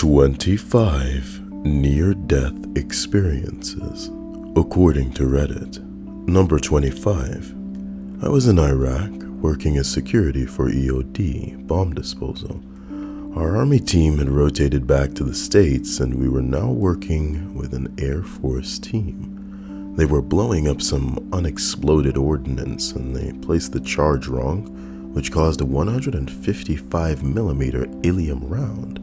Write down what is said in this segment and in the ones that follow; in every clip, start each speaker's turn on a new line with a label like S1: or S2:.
S1: 25 near-death experiences, according to Reddit. Number 25. I was in Iraq working as security for EOD, bomb disposal. Our army team had rotated back to the States and we were now working with an Air Force team. They were blowing up some unexploded ordnance and they placed the charge wrong, which caused a 155mm Ilium round,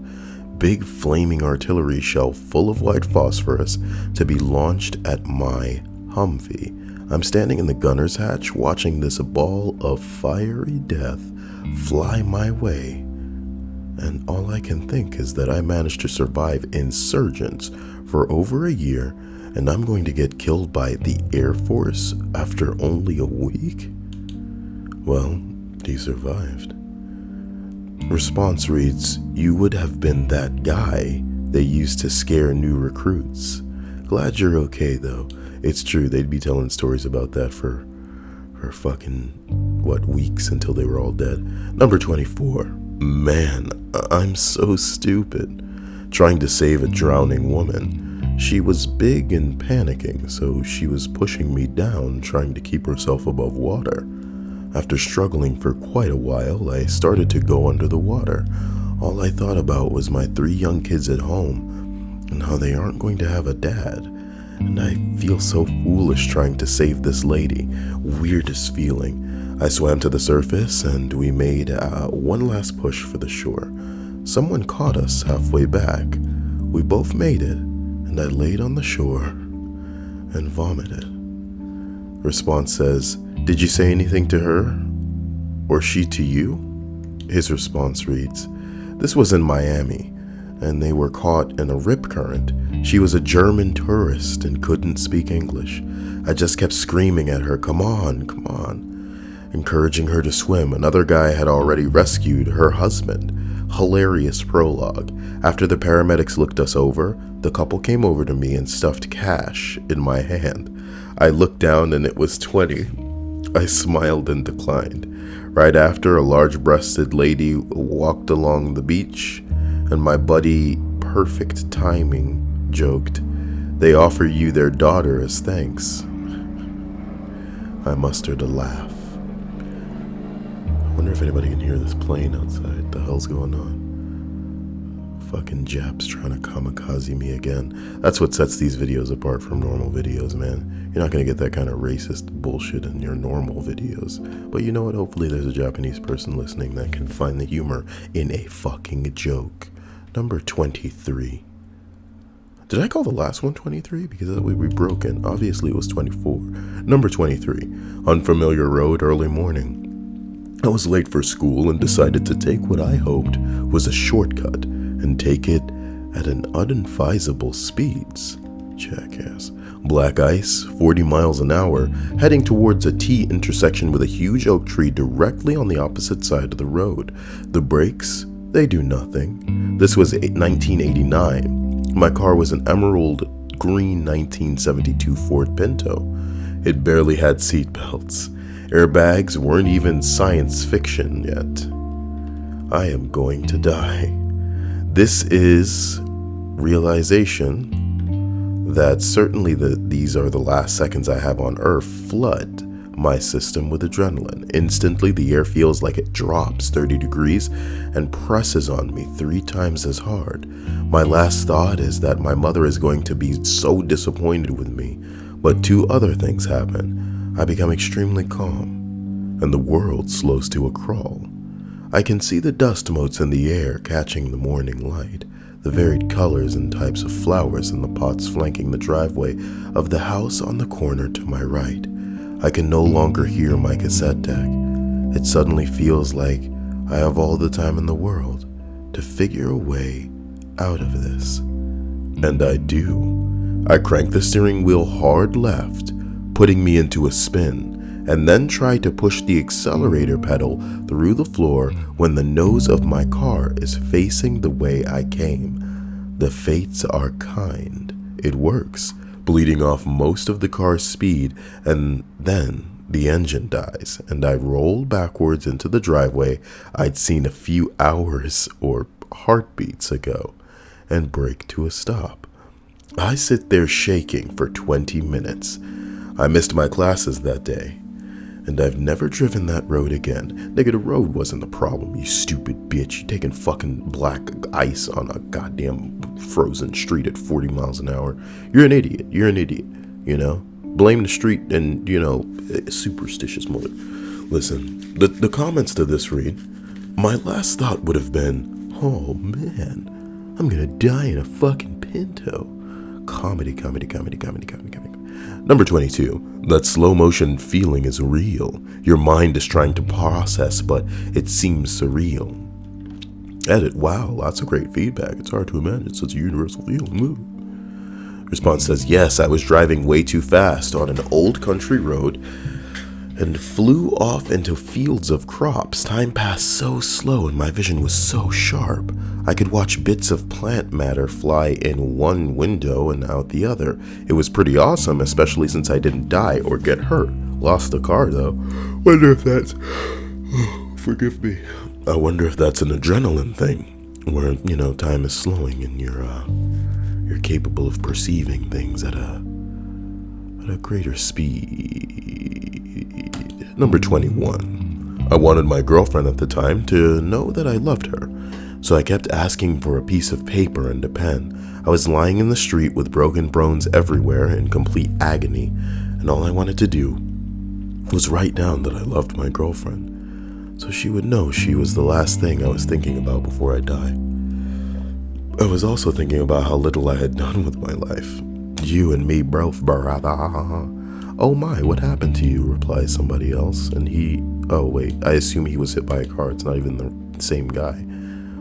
S1: big flaming artillery shell full of white phosphorus, to be launched at my Humvee. I'm standing in the gunner's hatch watching this ball of fiery death fly my way, and all I can think is that I managed to survive insurgents for over a year, and I'm going to get killed by the Air Force after only a week? Well, he survived. Response reads, "You would have been that guy they used to scare new recruits. Glad you're okay though." It's true, they'd be telling stories about that for fucking, weeks until they were all dead. Number 24. Man, I'm so stupid. Trying to save a drowning woman. She was big and panicking, so she was pushing me down, trying to keep herself above water. After struggling for quite a while, I started to go under the water. All I thought about was my 3 young kids at home, and how they aren't going to have a dad. And I feel so foolish trying to save this lady. Weirdest feeling. I swam to the surface, and we made one last push for the shore. Someone caught us halfway back. We both made it, and I laid on the shore and vomited. Response says, "Did you say anything to her? Or she to you?" His response reads, "This was in Miami, and they were caught in a rip current. She was a German tourist and couldn't speak English. I just kept screaming at her, 'Come on, come on,' encouraging her to swim. Another guy had already rescued her husband." Hilarious prologue. After the paramedics looked us over, the couple came over to me and stuffed cash in my hand. I looked down and it was 20. I smiled and declined. Right after, a large-breasted lady walked along the beach, and my buddy, perfect timing, joked, "They offer you their daughter as thanks." I mustered a laugh. I wonder if anybody can hear this plane outside. The hell's going on? Fucking Japs trying to kamikaze me again. That's what sets these videos apart from normal videos, man. You're not going to get that kind of racist bullshit in your normal videos. But you know what? Hopefully there's a Japanese person listening that can find the humor in a fucking joke. Number 23. Did I call the last one 23? Because we broke in. Obviously it was 24. Number 23. Unfamiliar road, early morning. I was late for school and decided to take what I hoped was a shortcut and take it at an unadvisable speeds. Jackass. Black ice, 40 miles an hour, heading towards a T intersection with a huge oak tree directly on the opposite side of the road. The brakes, they do nothing. This was 1989. My car was an emerald green 1972 Ford Pinto. It barely had seat belts. Airbags weren't even science fiction yet. I am going to die. This is realization that certainly these are the last seconds I have on Earth flood my system with adrenaline. Instantly, the air feels like it drops 30 degrees and presses on me 3 times as hard. My last thought is that my mother is going to be so disappointed with me, but 2 other things happen. I become extremely calm, and the world slows to a crawl. I can see the dust motes in the air catching the morning light, the varied colors and types of flowers in the pots flanking the driveway of the house on the corner to my right. I can no longer hear my cassette deck. It suddenly feels like I have all the time in the world to figure a way out of this. And I do. I crank the steering wheel hard left, putting me into a spin, and then try to push the accelerator pedal through the floor when the nose of my car is facing the way I came. The fates are kind. It works, bleeding off most of the car's speed, and then the engine dies, and I roll backwards into the driveway I'd seen a few hours or heartbeats ago. and brake to a stop. I sit there shaking for 20 minutes. I missed my classes that day, and I've never driven that road again. Nigga, the road wasn't the problem, you stupid bitch. You taking fucking black ice on a goddamn frozen street at 40 miles an hour. You're an idiot, you know? Blame the street and, superstitious mother. Listen, the comments to this read, my last thought would have been, oh man, I'm gonna die in a fucking Pinto. Comedy. Number 22, that slow motion feeling is real. Your mind is trying to process, but it seems surreal. Edit, wow, lots of great feedback. It's hard to imagine such a universal feeling. Response says, yes, I was driving way too fast on an old country road and flew off into fields of crops. Time passed so slow and my vision was so sharp. I could watch bits of plant matter fly in one window and out the other. It was pretty awesome, especially since I didn't die or get hurt. Lost the car though. Wonder if that's... forgive me. I wonder if that's an adrenaline thing, where, time is slowing and you're capable of perceiving things at a greater speed. Number 21. I wanted my girlfriend at the time to know that I loved her, so I kept asking for a piece of paper and a pen. I was lying in the street with broken bones everywhere in complete agony, and all I wanted to do was write down that I loved my girlfriend, so she would know she was the last thing I was thinking about before I die. I was also thinking about how little I had done with my life. You and me both, brother. Oh my, what happened to you? Replies somebody else. And oh wait, I assume he was hit by a car. It's not even the same guy.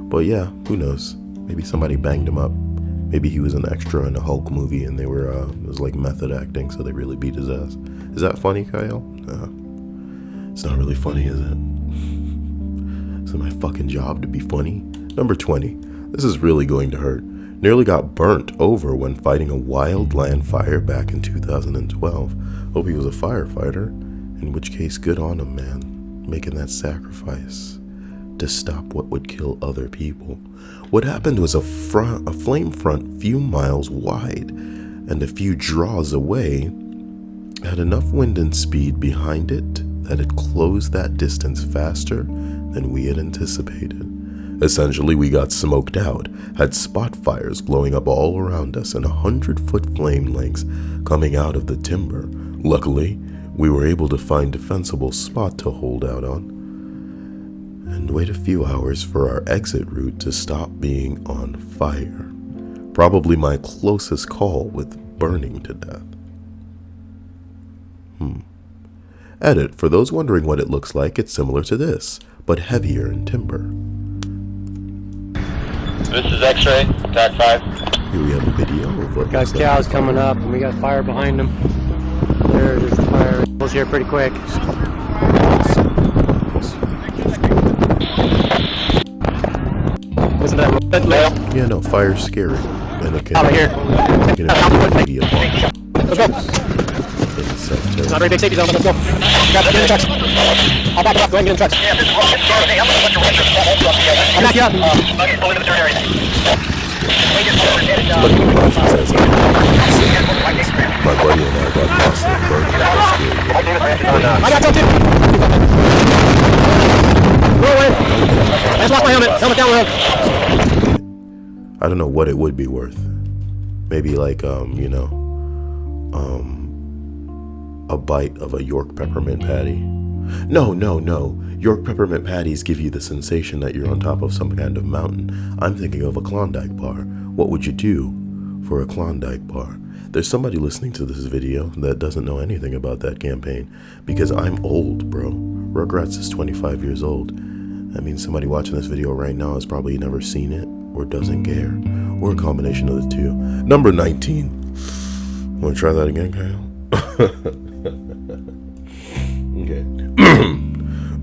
S1: But yeah, who knows? Maybe somebody banged him up. Maybe he was an extra in a Hulk movie and they were, it was like method acting, so they really beat his ass. Is that funny, Kyle? It's not really funny, is it? Is it my fucking job to be funny? Number 20. This is really going to hurt. Nearly got burnt over when fighting a wild land fire back in 2012. Hope he was a firefighter, in which case good on him, man, making that sacrifice to stop what would kill other people. What happened was a flame front few miles wide and a few draws away had enough wind and speed behind it that it closed that distance faster than we had anticipated. Essentially, we got smoked out, had spot fires blowing up all around us and 100-foot flame lengths coming out of the timber. Luckily, we were able to find a defensible spot to hold out on and wait a few hours for our exit route to stop being on fire. Probably my closest call with burning to death. Edit, for those wondering what it looks like, it's similar to this, but heavier in timber.
S2: This is X-ray, attack 5.
S1: Here we have a video of what
S3: Got cows coming up, and we got fire behind them. There it is, the fire. It was here pretty quick. Listen to that.
S1: Yeah, no, fire's scary. And it can,
S3: Out of here.
S1: be a bomb.
S3: Let's go. It's not a very big safety zone, but let's go. Grab it, get in the trucks. I'll back it up, go ahead and get in the trucks. I'll back you up.
S1: My buddy and I got lost in burning.
S3: I got some too. Roll away. I just lost my helmet. Helmet down the road.
S1: I don't know what it would be worth. Maybe like, a bite of a York peppermint patty. No. York peppermint patties give you the sensation that you're on top of some kind of mountain. I'm thinking of a Klondike bar. What would you do for a Klondike bar? There's somebody listening to this video that doesn't know anything about that campaign, because I'm old, bro. Rugrats is 25 years old. That means somebody watching this video right now has probably never seen it, or doesn't care, or a combination of the two. Number 19. Want to try that again, Kyle? Okay.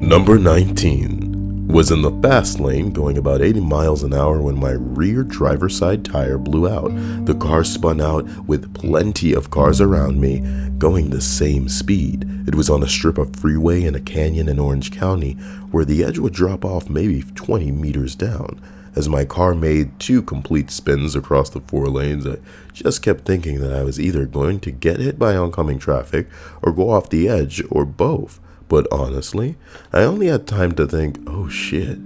S1: Number 19 was in the fast lane going about 80 miles an hour when my rear driver's side tire blew out. The car spun out with plenty of cars around me going the same speed. It was on a strip of freeway in a canyon in Orange County where the edge would drop off maybe 20 meters down. As my car made 2 complete spins across the 4 lanes, I just kept thinking that I was either going to get hit by oncoming traffic or go off the edge, or both. But honestly, I only had time to think, oh shit,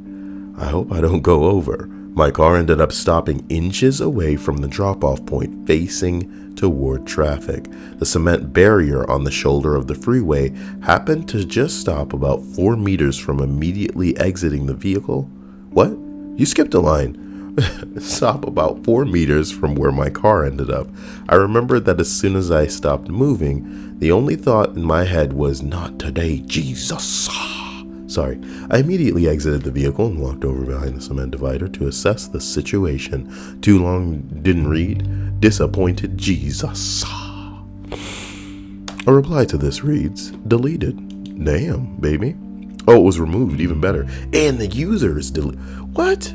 S1: I hope I don't go over. My car ended up stopping inches away from the drop-off point, facing toward traffic. The cement barrier on the shoulder of the freeway happened to just stop about 4 meters from immediately exiting the vehicle. What? You skipped a line. Stop about 4 meters from where my car ended up. I remembered that as soon as I stopped moving, the only thought in my head was, not today, Jesus. Sorry. I immediately exited the vehicle and walked over behind the cement divider to assess the situation. Too long didn't read. Disappointed Jesus. A reply to this reads, deleted. Damn, baby. Oh, it was removed, even better. And the user is deleted. What?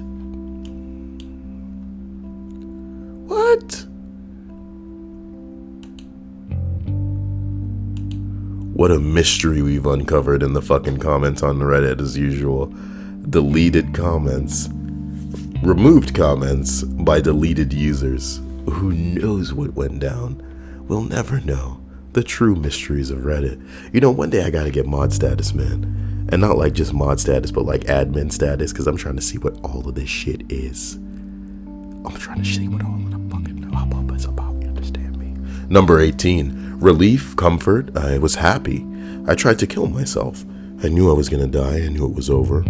S1: What? What a mystery we've uncovered in the fucking comments on Reddit as usual. Deleted comments. Removed comments by deleted users. Who knows what went down? We'll never know. The true mysteries of Reddit. You know, one day I gotta get mod status, man. And not like just mod status, but like admin status, because I'm trying to see what all of this shit is. I'm trying to see what all of the fucking hubbub is about, you understand me? Number 18. Relief, comfort, I was happy. I tried to kill myself. I knew I was gonna die, I knew it was over.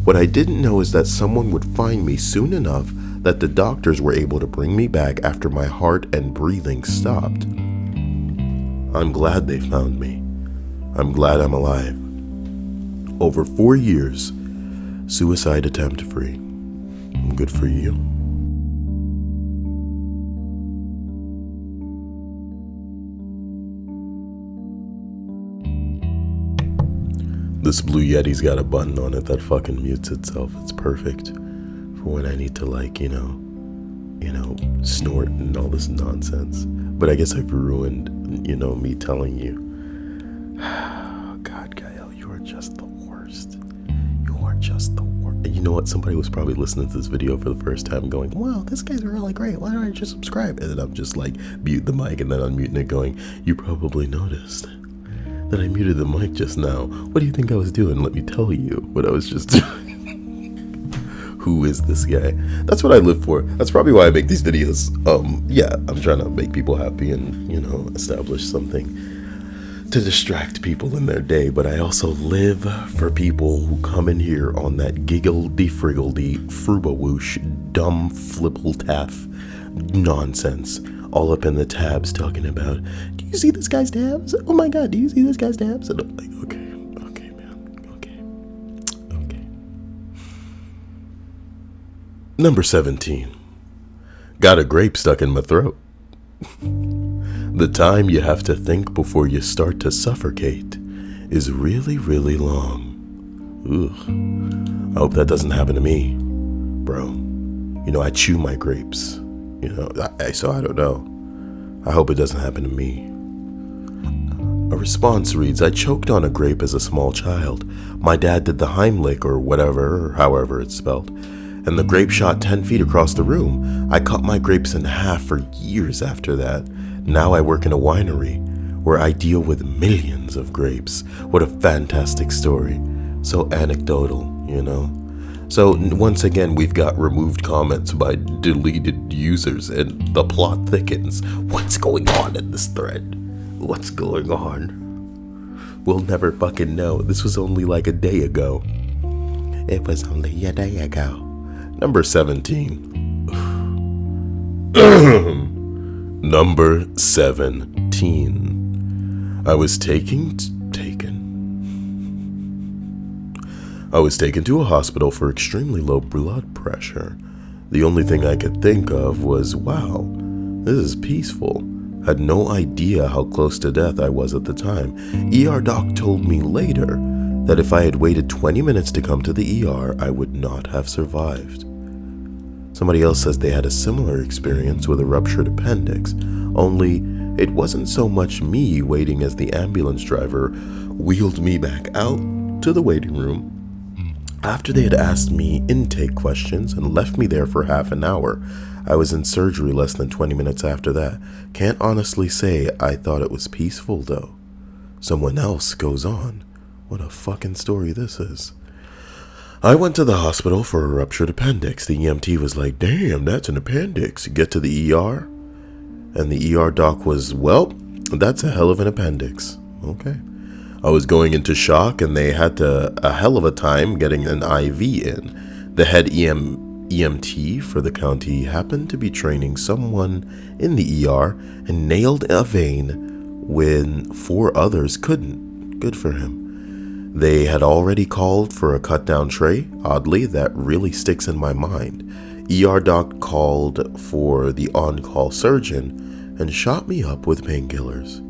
S1: What I didn't know is that someone would find me soon enough that the doctors were able to bring me back after my heart and breathing stopped. I'm glad they found me. I'm glad I'm alive. Over 4 years, suicide attempt free. Good for you. This Blue Yeti's got a button on it that fucking mutes itself. It's perfect for when I need to, like, you know, snort and all this nonsense. But I guess I've ruined, me telling you. God, Gael, you are just the worst. You are just the worst. And you know what? Somebody was probably listening to this video for the first time going, wow, this guy's really great. Why don't I just subscribe? And then I'm just like, mute the mic and then unmuting it going, you probably noticed that I muted the mic just now. What do you think I was doing? Let me tell you what I was just doing. Who is this guy? That's what I live for. That's probably why I make these videos. I'm trying to make people happy and, establish something to distract people in their day. But I also live for people who come in here on that giggledy-friggledy, fruba-whoosh, dumb flipple-taff nonsense. All up in the tabs talking about, do you see this guy's tabs? Oh my god, do you see this guy's tabs? And I'm like, okay, man, okay. Number 17. Got a grape stuck in my throat. The time you have to think before you start to suffocate is really, really long. Ugh. I hope that doesn't happen to me, bro. I chew my grapes. So I don't know. I hope it doesn't happen to me. A response reads, I choked on a grape as a small child. My dad did the Heimlich or whatever, or however it's spelled, and the grape shot 10 feet across the room. I cut my grapes in half for years after that. Now I work in a winery where I deal with millions of grapes. What a fantastic story. So anecdotal, So once again, we've got removed comments by deleted users and the plot thickens. What's going on in this thread? What's going on? We'll never fucking know. This was only like a day ago. It was only a day ago. Number 17. Number 17. I was taken to a hospital for extremely low blood pressure. The only thing I could think of was, wow, this is peaceful. Had no idea how close to death I was at the time. ER doc told me later that if I had waited 20 minutes to come to the ER, I would not have survived. Somebody else says they had a similar experience with a ruptured appendix, only it wasn't so much me waiting as the ambulance driver wheeled me back out to the waiting room. After they had asked me intake questions and left me there for half an hour, I was in surgery less than 20 minutes after that. Can't honestly say I thought it was peaceful, though. Someone else goes on. What a fucking story this is. I went to the hospital for a ruptured appendix. The EMT was like, damn, that's an appendix. Get to the ER? And the ER doc was, well, that's a hell of an appendix. Okay. I was going into shock, and they had a hell of a time getting an IV in. The head EMT for the county happened to be training someone in the ER and nailed a vein when 4 others couldn't. Good for him. They had already called for a cut-down tray. Oddly, that really sticks in my mind. ER doc called for the on-call surgeon and shot me up with painkillers.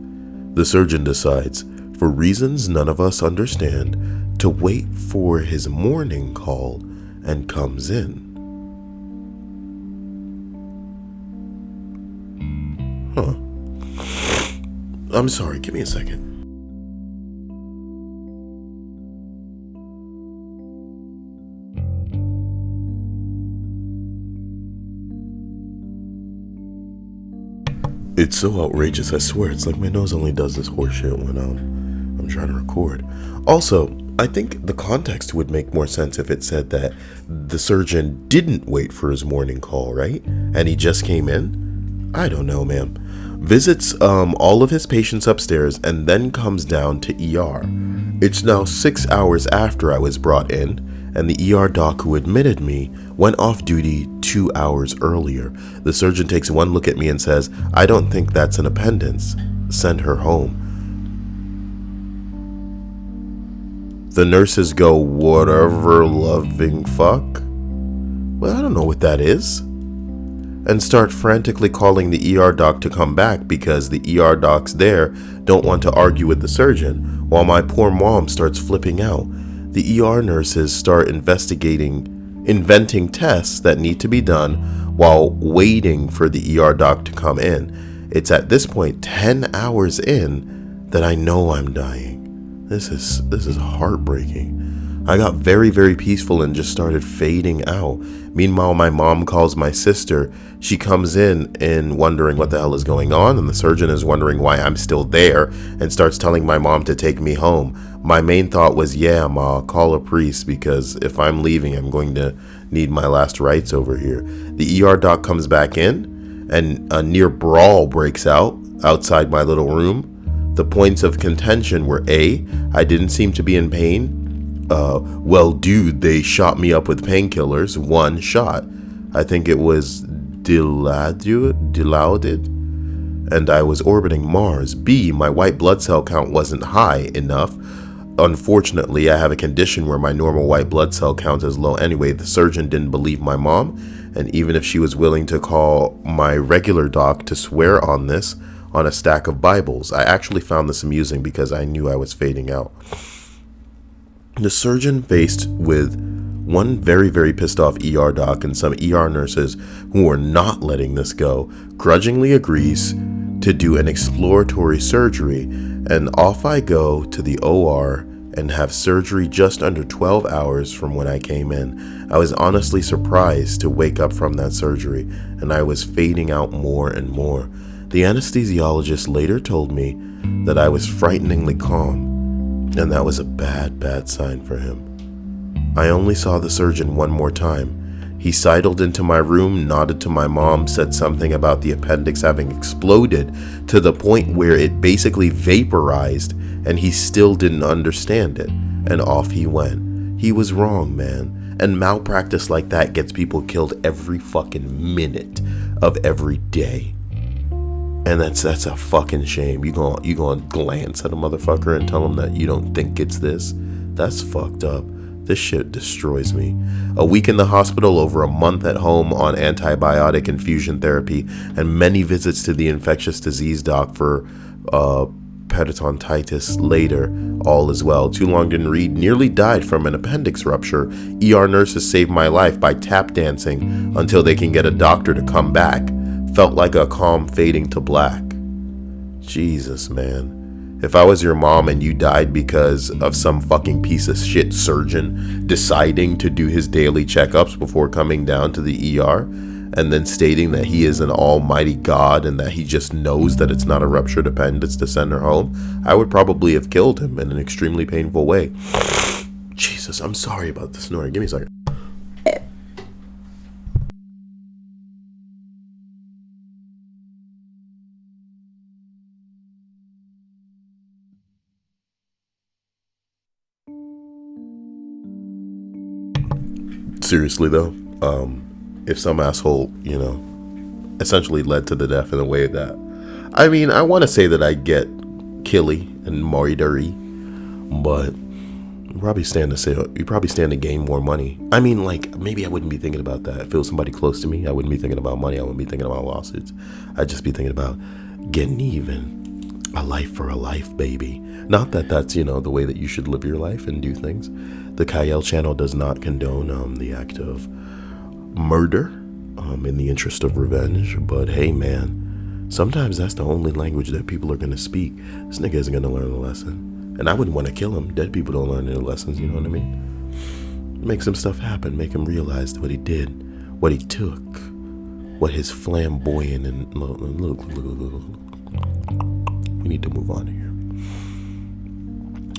S1: The surgeon decides, for reasons none of us understand, to wait for his morning call and comes in. I'm sorry, give me a second. It's so outrageous, I swear. It's like my nose only does this horseshit when I'm trying to record. Also, I think the context would make more sense if it said that the surgeon didn't wait for his morning call, right? And he just came in? I don't know, man. Visits all of his patients upstairs and then comes down to ER. It's now 6 hours after I was brought in, and the ER doc who admitted me went off duty 2 hours earlier. The surgeon takes one look at me and says, I don't think that's an appendix. Send her home. The nurses go, whatever loving fuck? Well, I don't know what that is. And start frantically calling the ER doc to come back because the ER docs there don't want to argue with the surgeon, while my poor mom starts flipping out. The ER nurses start inventing tests that need to be done while waiting for the ER doc to come in. It's at this point, 10 hours in, that I know I'm dying. This is heartbreaking. I got very, very peaceful and just started fading out. Meanwhile, my mom calls my sister. She comes in and wondering what the hell is going on, and the surgeon is wondering why I'm still there and starts telling my mom to take me home. My main thought was, yeah, Ma, call a priest, because if I'm leaving, I'm going to need my last rites over here. The ER doc comes back in, and a near brawl breaks out outside my little room. The points of contention were A, I didn't seem to be in pain. Well, dude, they shot me up with painkillers. 1 shot. I think it was Dilaudid, and I was orbiting Mars. B, my white blood cell count wasn't high enough. Unfortunately, I have a condition where my normal white blood cell count is low anyway. The surgeon didn't believe my mom, and even if she was willing to call my regular doc to swear on this on a stack of Bibles, I actually found this amusing because I knew I was fading out. The surgeon, faced with one very, very pissed off ER doc and some ER nurses who are not letting this go, grudgingly agrees to do an exploratory surgery, and off I go to the OR and have surgery just under 12 hours from when I came in. I was honestly surprised to wake up from that surgery, and I was fading out more and more. The anesthesiologist later told me that I was frighteningly calm, and that was a bad, bad sign for him. I only saw the surgeon one more time. He sidled into my room, nodded to my mom, said something about the appendix having exploded to the point where it basically vaporized, and he still didn't understand it, and off he went. He was wrong, man, and malpractice like that gets people killed every fucking minute of every day. And that's a fucking shame. You gonna glance at a motherfucker and tell him that you don't think it's this? That's fucked up. This shit destroys me. A week in the hospital, over a month at home on antibiotic infusion therapy, and many visits to the infectious disease doc for peritonitis later, all is well. Too long didn't read, nearly died from an appendix rupture. ER nurses saved my life by tap dancing until they can get a doctor to come back. Felt like a calm fading to black. Jesus, man. If I was your mom and you died because of some fucking piece of shit surgeon deciding to do his daily checkups before coming down to the ER and then stating that he is an almighty God and that he just knows that it's not a ruptured appendix to send her home, I would probably have killed him in an extremely painful way. Jesus, I'm sorry about the snoring. Give me a second. Seriously though, if some asshole, essentially led to the death in a way that, I mean, I want to say that I get killy and murdery, but you probably stand to gain more money. I mean, like, maybe I wouldn't be thinking about that. If it was somebody close to me, I wouldn't be thinking about money. I wouldn't be thinking about lawsuits. I'd just be thinking about getting even. A life for a life, baby. Not that that's, the way that you should live your life and do things. The Kyle channel does not condone the act of murder in the interest of revenge. But hey, man, sometimes that's the only language that people are going to speak. This nigga isn't going to learn a lesson. And I wouldn't want to kill him. Dead people don't learn any lessons, you know what I mean? Make some stuff happen. Make him realize what he did, what he took, what his flamboyant and... Look. We need to move on here.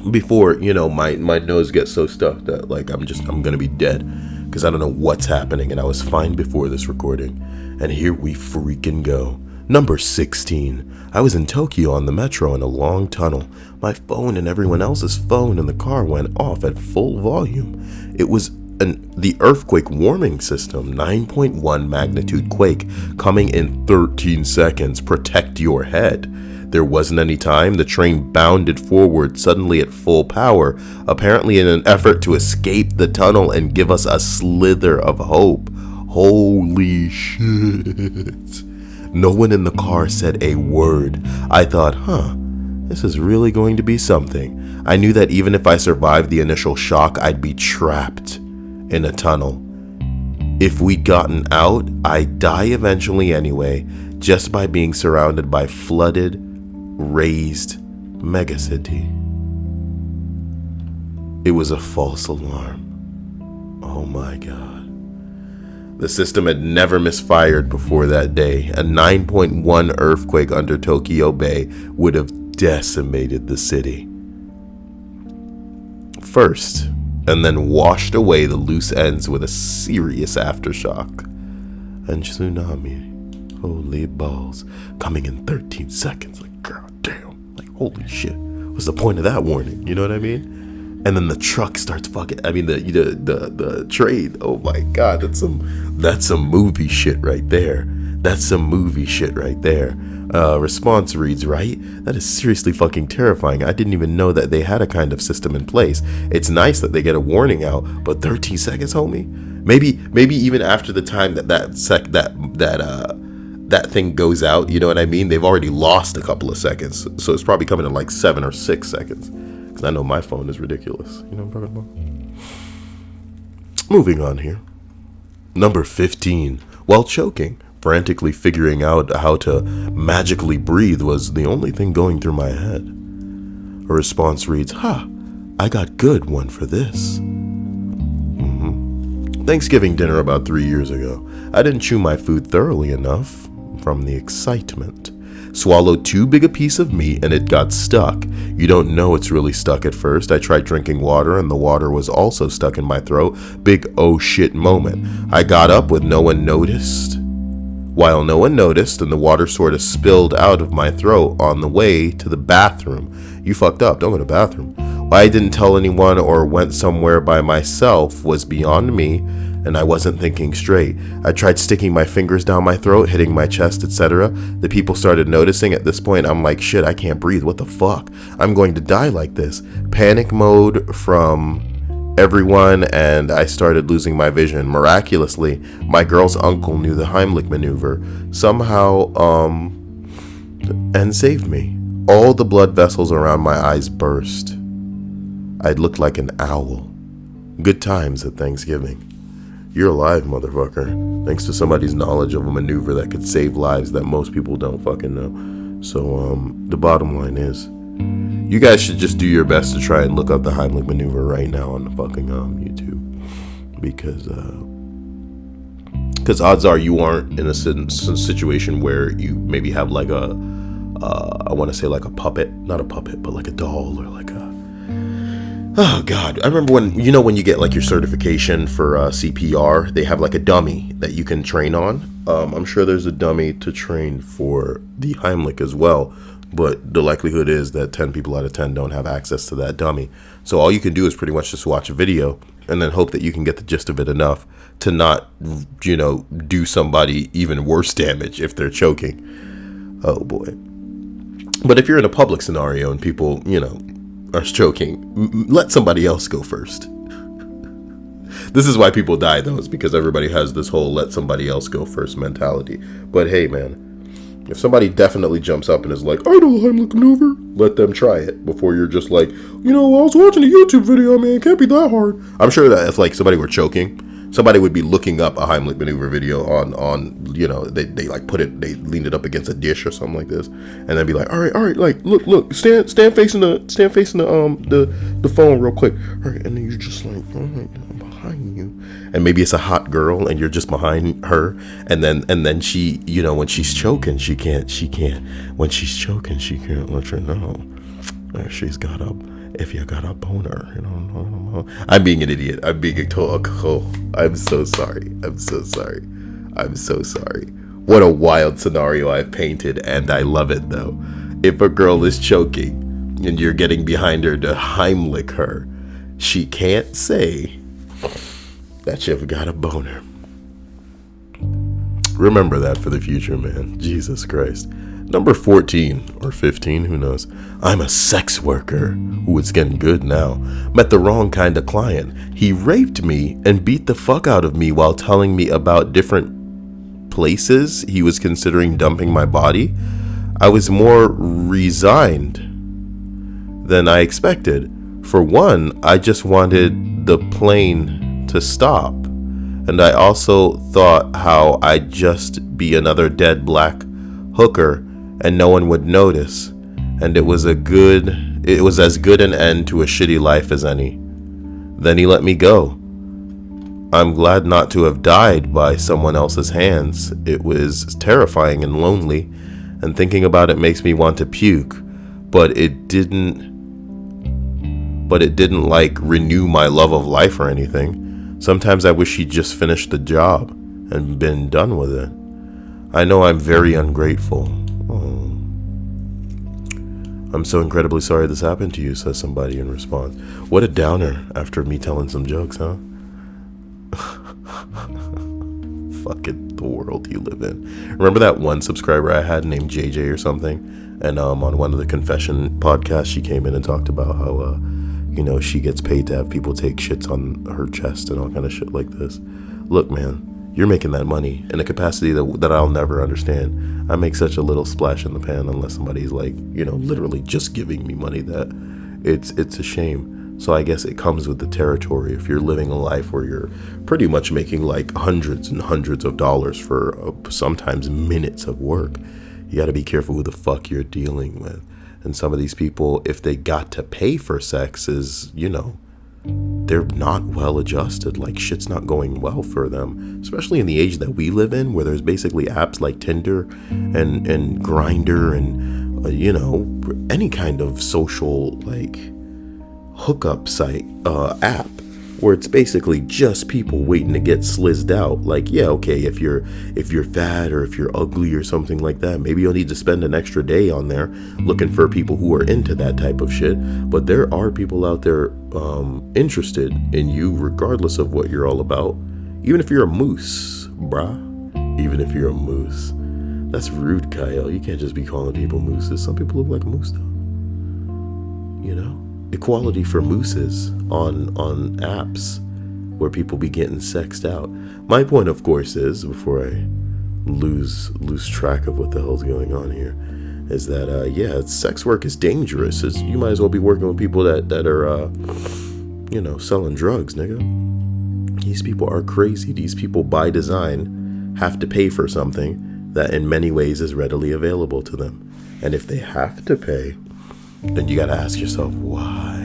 S1: Before, my nose gets so stuffed that, like, I'm gonna be dead because I don't know what's happening, and I was fine before this recording, and here we freaking go. Number 16. I was in Tokyo on the metro in a long tunnel. My phone and everyone else's phone in the car went off at full volume. It was the earthquake warning system, 9.1 magnitude quake, coming in 13 seconds. Protect your head. There wasn't any time. The train bounded forward suddenly at full power, apparently in an effort to escape the tunnel and give us a slither of hope. Holy shit. No one in the car said a word. I thought, this is really going to be something. I knew that even if I survived the initial shock, I'd be trapped in a tunnel. If we'd gotten out, I'd die eventually anyway, just by being surrounded by flooded, raised megacity. It was a false alarm. Oh my God. The system had never misfired before that day. A 9.1 earthquake under Tokyo Bay would have decimated the city first, and then washed away the loose ends with a serious aftershock. And tsunami, holy balls, coming in 13 seconds. Like, god damn, like, holy shit. What's the point of that warning? You know what I mean? And then the truck starts fucking, the train. Oh my God, that's some movie shit right there. That's some movie shit right there. Response reads, right? That is seriously fucking terrifying. I didn't even know that they had a kind of system in place. It's nice that they get a warning out, but 13 seconds, homie? Maybe even after the time that thing goes out, you know what I mean? They've already lost a couple of seconds. So it's probably coming in like 7 or 6 seconds. Because I know my phone is ridiculous. You know what I'm talking about? Moving on here. Number 15. While choking, frantically figuring out how to magically breathe was the only thing going through my head. A response reads, I got good one for this. Thanksgiving dinner about 3 years ago. I didn't chew my food thoroughly enough from the excitement. Swallowed too big a piece of meat and it got stuck. You don't know it's really stuck at first. I tried drinking water and the water was also stuck in my throat. Big oh shit moment. I got up with no one noticed. While no one noticed and the water sort of spilled out of my throat on the way to the bathroom. You fucked up, don't go to the bathroom. Why I didn't tell anyone or went somewhere by myself was beyond me, and I wasn't thinking straight. I tried sticking my fingers down my throat, hitting my chest, etc. The people started noticing. At this point, I'm like, shit, I can't breathe. What the fuck? I'm going to die like this. Panic mode from everyone, and I started losing my vision. Miraculously, my girl's uncle knew the Heimlich maneuver somehow, and saved me. All the blood vessels around my eyes burst. I'd looked like an owl. Good times at Thanksgiving. You're alive, motherfucker. Thanks to somebody's knowledge of a maneuver that could save lives that most people don't fucking know. So, the bottom line is, You guys should just do your best to try and look up the Heimlich maneuver right now on the fucking YouTube, because odds are you aren't in a situation where you maybe have like a I want to say like a puppet, not a puppet, but like a doll, or like a, oh god, I remember when you get like your certification for CPR, they have like a dummy that you can train on. I'm sure there's a dummy to train for the Heimlich as well, but the likelihood is that 10 people out of 10 don't have access to that dummy. So all you can do is pretty much just watch a video and then hope that you can get the gist of it enough to not, do somebody even worse damage if they're choking. Oh boy. But if you're in a public scenario and people, are choking, let somebody else go first. This is why people die, though, is because everybody has this whole let somebody else go first mentality. But hey, man, if somebody definitely jumps up and is like, I know the Heimlich maneuver, let them try it before you're just like, I was watching a YouTube video, man, it can't be that hard. I'm sure that if like somebody were choking, somebody would be looking up a Heimlich maneuver video on they like they leaned it up against a dish or something like this, and then be like, all right, like look, stand facing the phone real quick, all right, and then you're just like, all right, I'm behind you, and maybe it's a hot girl and you're just behind her, and then she, when she's choking, she can't when she's choking, she can't let you know if you got a boner, I'm being an idiot. I'm being a total. I'm so sorry. What a wild scenario I've painted, and I love it though. If a girl is choking and you're getting behind her to Heimlich her, she can't say that you've got a boner. Remember that for the future, man. Jesus Christ. Number 14 or 15, who knows? I'm a sex worker. Ooh, it's getting good now. Met the wrong kind of client. He raped me and beat the fuck out of me while telling me about different places he was considering dumping my body. I was more resigned than I expected. For one, I just wanted the plane to stop. And I also thought how I'd just be another dead black hooker and no one would notice, and it was as good an end to a shitty life as any. Then he let me go. I'm glad not to have died by someone else's hands. It was terrifying and lonely, and thinking about it makes me want to puke, but it didn't like renew my love of life or anything. Sometimes I wish he'd just finished the job and been done with it. I know I'm very ungrateful. Oh. I'm so incredibly sorry this happened to you, says somebody in response. What a downer after me telling some jokes, huh? Fucking the world you live in. Remember that one subscriber I had named JJ or something? And on one of the confession podcasts, she came in and talked about how, she gets paid to have people take shits on her chest and all kind of shit like this. Look, man. You're making that money in a capacity that I'll never understand. I make such a little splash in the pan unless somebody's like, literally just giving me money that it's a shame. So I guess it comes with the territory. If you're living a life where you're pretty much making like hundreds and hundreds of dollars for sometimes minutes of work, you got to be careful who the fuck you're dealing with. And some of these people, if they got to pay for sex, is, they're not well adjusted. Like shit's not going well for them, especially in the age that we live in, where there's basically apps like Tinder and Grindr and any kind of social like hookup site app where it's basically just people waiting to get slizzed out. Like, yeah, okay, if you're fat or if you're ugly or something like that, maybe you'll need to spend an extra day on there looking for people who are into that type of shit. But there are people out there interested in you regardless of what you're all about. Even if you're a moose, brah. Even if you're a moose. That's rude, Kyle. You can't just be calling people mooses. Some people look like a moose, though. Equality for mooses on apps where people be getting sexed out. My point, of course, is, before I lose track of what the hell's going on here, is that sex work is dangerous. You might as well be working with people that are selling drugs, nigga. These people are crazy. These people, by design, have to pay for something that in many ways is readily available to them. And if they have to pay, then you gotta ask yourself why.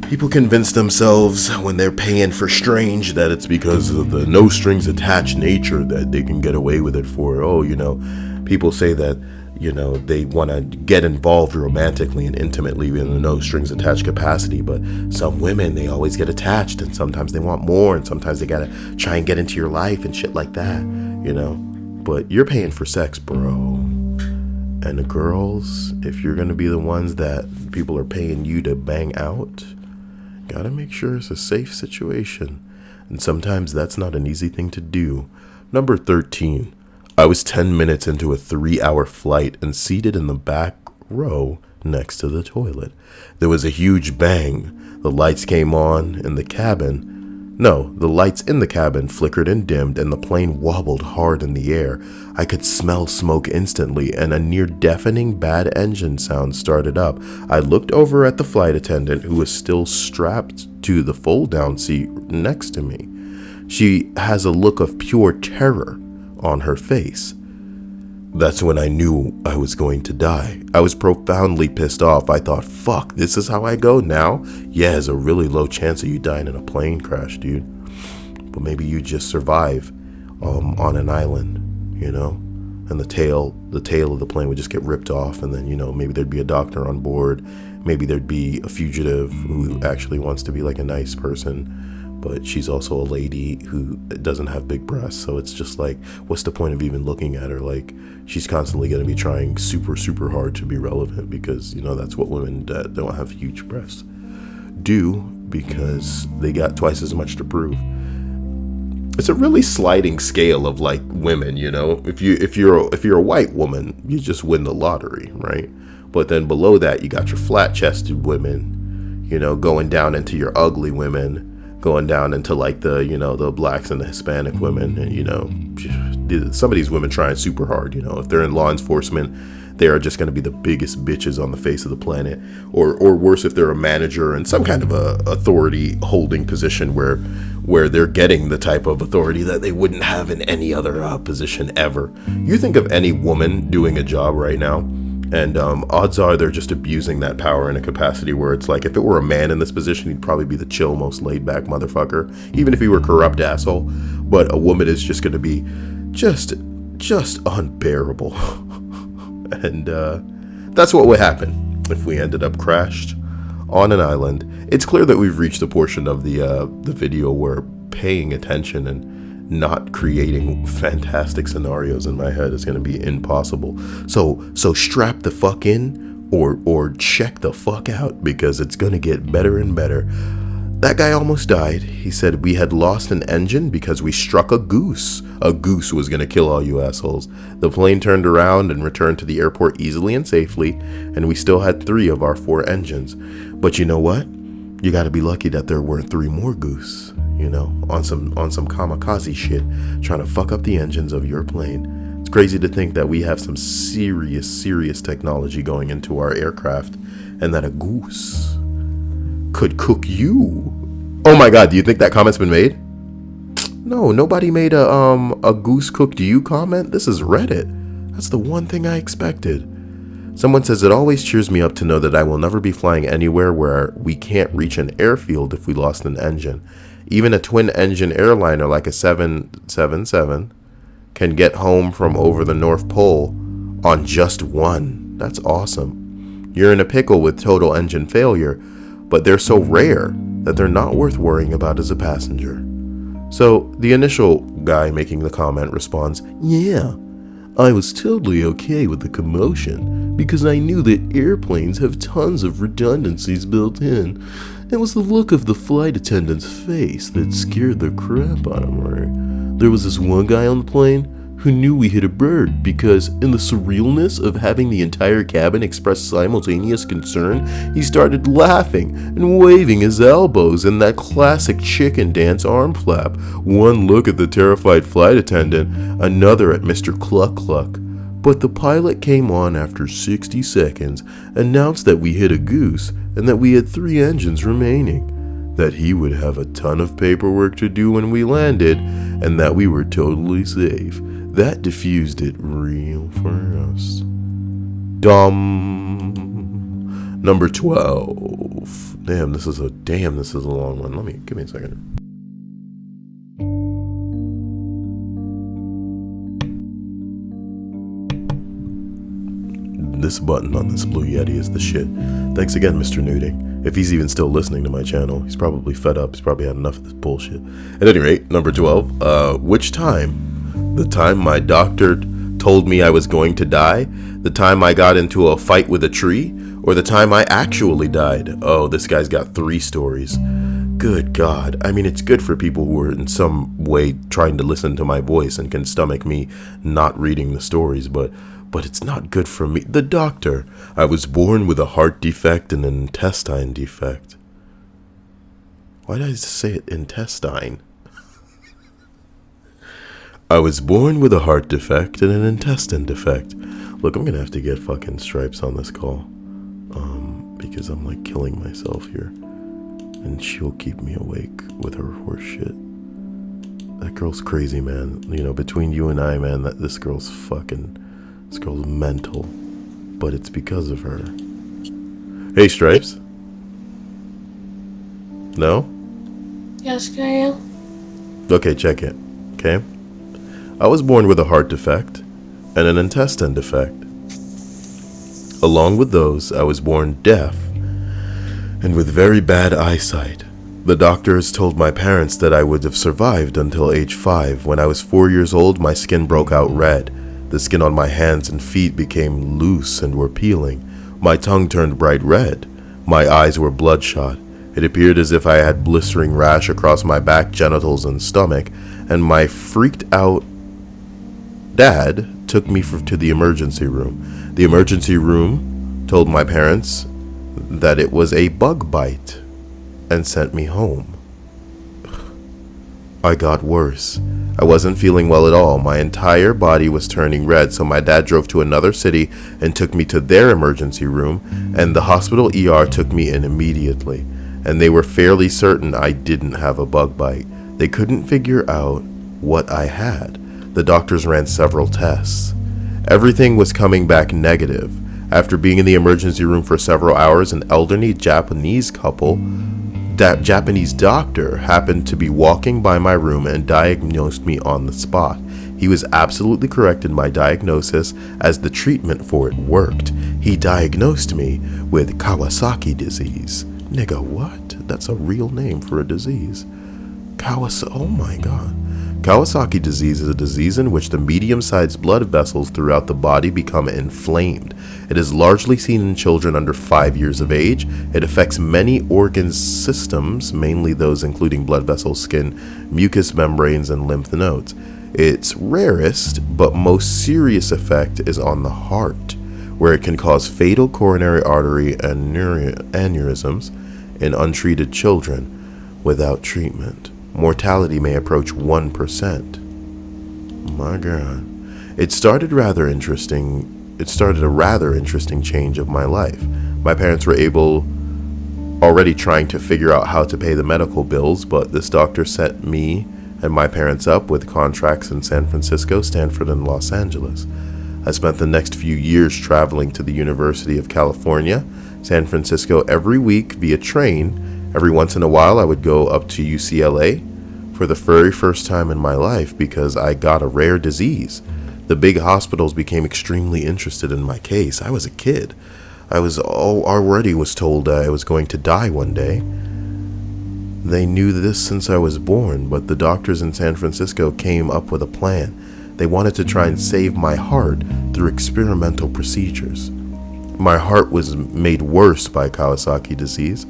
S1: People convince themselves when they're paying for strange that it's because of the no strings attached nature that they can get away with it for. Oh, you know, people say that, you know, they want to get involved romantically and intimately in the no strings attached capacity, but some women, they always get attached, and sometimes they want more, and sometimes they gotta try and get into your life and shit like that, you know. But you're paying for sex, bro. And the girls, if you're gonna be the ones that people are paying you to bang out, gotta make sure it's a safe situation. And sometimes that's not an easy thing to do. Number 13. I was 10 minutes into a 3-hour flight and seated in the back row next to the toilet. There was a huge bang. The lights came on in the cabin. No, the lights in the cabin flickered and dimmed, and the plane wobbled hard in the air. I could smell smoke instantly, and a near-deafening bad engine sound started up. I looked over at the flight attendant, who was still strapped to the fold-down seat next to me. She has a look of pure terror on her face. That's when I knew I was going to die. I was profoundly pissed off. I thought, fuck, this is how I go now? Yeah, there's a really low chance of you dying in a plane crash, dude. But maybe you just survive on an island, you know? And the tail of the plane would just get ripped off, and then, you know, maybe there'd be a doctor on board. Maybe there'd be a fugitive who actually wants to be like a nice person, but she's also a lady who doesn't have big breasts. So it's just like, what's the point of even looking at her? Like, she's constantly going to be trying super, super hard to be relevant, because, you know, that's what women that don't have huge breasts do, because they got twice as much to prove. It's a really sliding scale of like women, you know. If you're a white woman, you just win the lottery, right? But then below that, you got your flat-chested women, you know, going down into your ugly women, going down into like the, you know, the blacks and the Hispanic women, and, you know, some of these women trying super hard, you know. If they're in law enforcement, they are just going to be the biggest bitches on the face of the planet, or worse, if they're a manager in some kind of a authority holding position where they're getting the type of authority that they wouldn't have in any other position ever. You think of any woman doing a job right now, and odds are they're just abusing that power in a capacity where it's like, if it were a man in this position, he'd probably be the chill, most laid-back motherfucker, even if he were a corrupt asshole. But a woman is just going to be just unbearable. And that's what would happen if we ended up crashed on an island. It's clear that we've reached a portion of the video where paying attention and not creating fantastic scenarios in my head is going to be impossible. So strap the fuck in or check the fuck out, because it's going to get better and better. That guy almost died. He said we had lost an engine because we struck a goose. A goose was going to kill all you assholes. The plane turned around and returned to the airport easily and safely, and we still had 3 of our 4 engines. But you know what? You got to be lucky that there weren't 3 more goose, you know, on some kamikaze shit, trying to fuck up the engines of your plane. It's crazy to think that we have some serious technology going into our aircraft, and that a goose could cook you. Oh my god, do you think that comment's been made? No, nobody made a goose cooked you comment. This is Reddit. That's the one thing I expected. Someone says, it always cheers me up to know that I will never be flying anywhere where we can't reach an airfield if we lost an engine. Even a twin engine airliner like a 777 can get home from over the North Pole on just one. That's awesome. You're in a pickle with total engine failure, but they're so rare that they're not worth worrying about as a passenger. So the initial guy making the comment responds, yeah, I was totally okay with the commotion because I knew that airplanes have tons of redundancies built in. It was the look of the flight attendant's face that scared the crap out of me. There was this one guy on the plane who knew we hit a bird because, in the surrealness of having the entire cabin express simultaneous concern, he started laughing and waving his elbows in that classic chicken dance arm flap. One look at the terrified flight attendant, another at Mr. Cluck Cluck. But the pilot came on after 60 seconds, announced that we hit a goose and that we had 3 engines remaining, that he would have a ton of paperwork to do when we landed, and that we were totally safe. That diffused it real for us. Dumb. Number 12. Damn, this is a long one. Give me a second. This button on this Blue Yeti is the shit. Thanks again, Mr. Nuding. If he's even still listening to my channel, he's probably fed up. He's probably had enough of this bullshit. At any rate, number 12. Which time? The time my doctor told me I was going to die? The time I got into a fight with a tree? Or the time I actually died? Oh, this guy's got 3 stories. Good God. I mean, it's good for people who are in some way trying to listen to my voice and can stomach me not reading the stories, but it's not good for me. The doctor. I was born with a heart defect and an intestine defect. Why did I just say it intestine? I was born with a heart defect and an intestine defect. Look, I'm gonna have to get fucking Stripes on this call. Because I'm like killing myself here. And she'll keep me awake with her horse shit. That girl's crazy, man. You know, between you and I, man, this girl's mental. But it's because of her. Hey, Stripes? No?
S4: Yes, can I am?
S1: Okay, check it. Okay? I was born with a heart defect and an intestine defect. Along with those, I was born deaf and with very bad eyesight. The doctors told my parents that I would have survived until age 5. When I was 4 years old, my skin broke out red. The skin on my hands and feet became loose and were peeling. My tongue turned bright red. My eyes were bloodshot. It appeared as if I had blistering rash across my back, genitals, and stomach, and my freaked out dad took me to the emergency room. The emergency room told my parents that it was a bug bite and sent me home. I got worse. I wasn't feeling well at all. My entire body was turning red, so my dad drove to another city and took me to their emergency room, and the hospital ER took me in immediately, and they were fairly certain I didn't have a bug bite. They couldn't figure out what I had. The doctors ran several tests. Everything was coming back negative. After being in the emergency room for several hours, an elderly Japanese couple, that Japanese doctor, happened to be walking by my room and diagnosed me on the spot. He was absolutely correct in my diagnosis, as the treatment for it worked. He diagnosed me with Kawasaki disease. Nigga, what? That's a real name for a disease. Oh my God. Kawasaki disease is a disease in which the medium-sized blood vessels throughout the body become inflamed. It is largely seen in children under 5 years of age. It affects many organ systems, mainly those including blood vessels, skin, mucous membranes, and lymph nodes. Its rarest but most serious effect is on the heart, where it can cause fatal coronary artery aneurysms in untreated children without treatment. Mortality may approach 1%. My God. It started a rather interesting change of my life. My parents were already trying to figure out how to pay the medical bills, but this doctor set me and my parents up with contracts in San Francisco, Stanford, and Los Angeles. I spent the next few years traveling to the University of California, San Francisco every week via train. Every once in a while, I would go up to UCLA for the very first time in my life because I got a rare disease. The big hospitals became extremely interested in my case. I was a kid. I was told I was going to die one day. They knew this since I was born, but the doctors in San Francisco came up with a plan. They wanted to try and save my heart through experimental procedures. My heart was made worse by Kawasaki disease.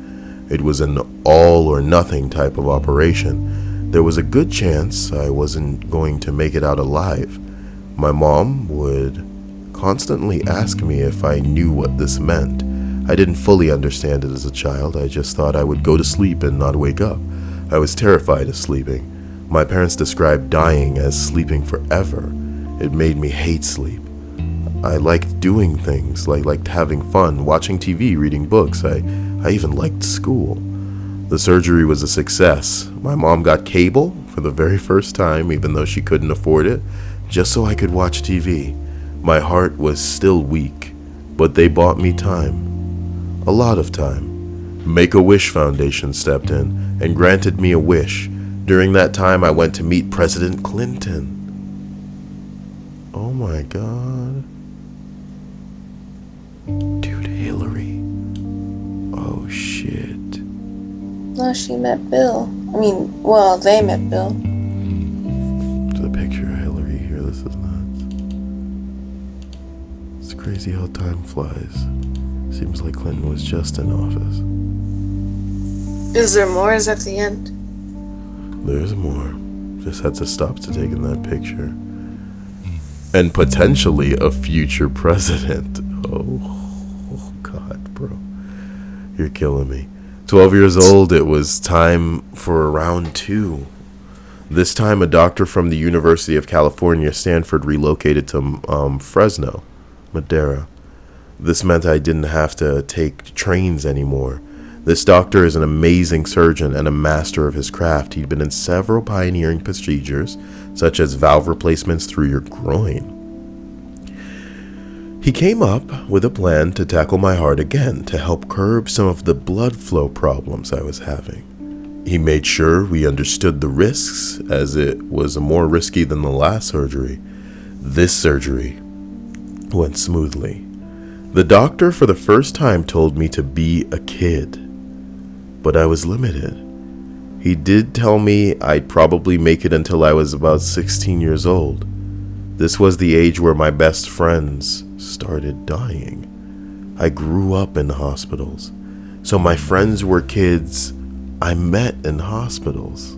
S1: It was an all or nothing type of operation. There was a good chance I wasn't going to make it out alive. My mom would constantly ask me if I knew what this meant. I didn't fully understand it as a child. I just thought I would go to sleep and not wake up. I was terrified of sleeping. My parents described dying as sleeping forever. It made me hate sleep. I liked doing things, liked having fun, watching TV, reading books. I even liked school. The surgery was a success. My mom got cable for the very first time, even though she couldn't afford it, just so I could watch TV. My heart was still weak, but they bought me time. A lot of time. Make-A-Wish Foundation stepped in and granted me a wish. During that time, I went to meet President Clinton. Oh my God. Dude, Hillary. Oh shit.
S4: No, she met Bill. I mean, well, they met Bill.
S1: There's a picture of Hillary here. This is nuts. It's crazy how time flies. Seems like Clinton was just in office.
S4: Is there more? Is that the end?
S1: There's more. Just had to stop to take in that picture. And potentially a future president. Oh God, bro. You're killing me. 12 years old, it was time for round 2. This time, a doctor from the University of California, Stanford, relocated to Fresno, Madera. This meant I didn't have to take trains anymore. This doctor is an amazing surgeon and a master of his craft. He'd been in several pioneering procedures, such as valve replacements through your groin. He came up with a plan to tackle my heart again to help curb some of the blood flow problems I was having. He made sure we understood the risks, as it was more risky than the last surgery. This surgery went smoothly. The doctor for the first time told me to be a kid, but I was limited. He did tell me I'd probably make it until I was about 16 years old. This was the age where my best friends started dying. I grew up in hospitals, so my friends were kids I met in hospitals.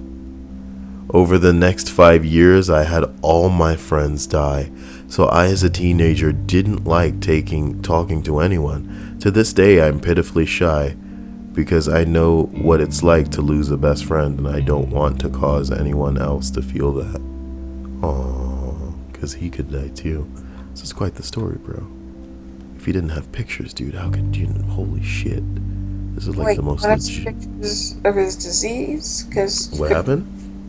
S1: Over the next 5 years, I had all my friends die, so I as a teenager didn't like talking to anyone. To this day, I'm pitifully shy because I know what it's like to lose a best friend, and I don't want to cause anyone else to feel that. Aww, because he could die too. This is quite the story, bro. If you didn't have pictures, dude, how could you? Holy shit. This is like
S4: Wait,
S1: the most
S4: you want to see
S1: legit.
S4: pictures of his disease? Because
S1: What happened?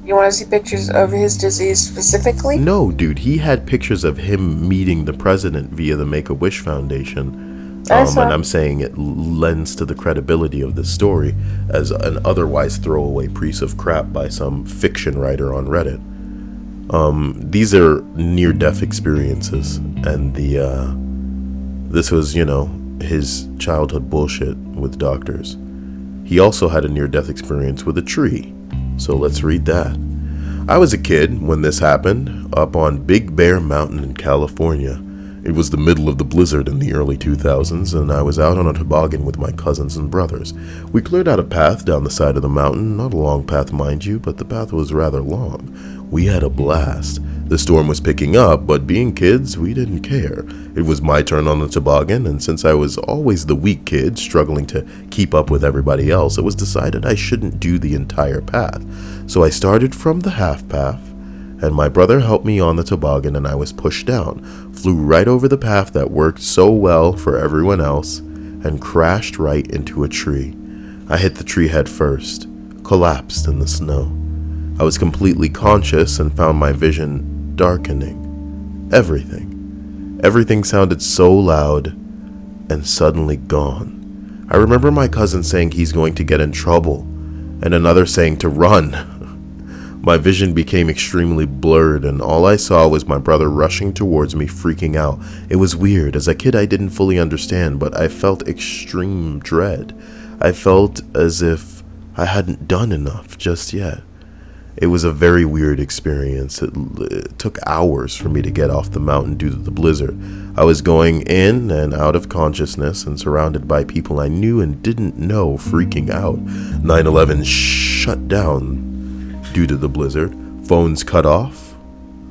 S4: you want to see pictures of his disease specifically?
S1: No, dude, he had pictures of him meeting the president via the Make-A-Wish Foundation. And I'm saying it lends to the credibility of this story as an otherwise throwaway piece of crap by some fiction writer on Reddit. These are near-death experiences, and this was, his childhood bullshit with doctors. He also had a near-death experience with a tree, so let's read that. I was a kid when this happened, up on Big Bear Mountain in California. It was the middle of the blizzard in the early 2000s, and I was out on a toboggan with my cousins and brothers. We cleared out a path down the side of the mountain, not a long path mind you, but the path was rather long. We had a blast. The storm was picking up, but being kids, we didn't care. It was my turn on the toboggan, and since I was always the weak kid, struggling to keep up with everybody else, it was decided I shouldn't do the entire path. So I started from the half path, and my brother helped me on the toboggan, and I was pushed down, flew right over the path that worked so well for everyone else, and crashed right into a tree. I hit the tree head first, collapsed in the snow. I was completely conscious and found my vision darkening. Everything sounded so loud and suddenly gone. I remember my cousin saying he's going to get in trouble, and another saying to run. My vision became extremely blurred, and all I saw was my brother rushing towards me, freaking out. It was weird. As a kid, I didn't fully understand, but I felt extreme dread. I felt as if I hadn't done enough just yet. It was a very weird experience. It took hours for me to get off the mountain due to the blizzard. I was going in and out of consciousness and surrounded by people I knew and didn't know, freaking out. 9/11 shut down due to the blizzard. Phones cut off.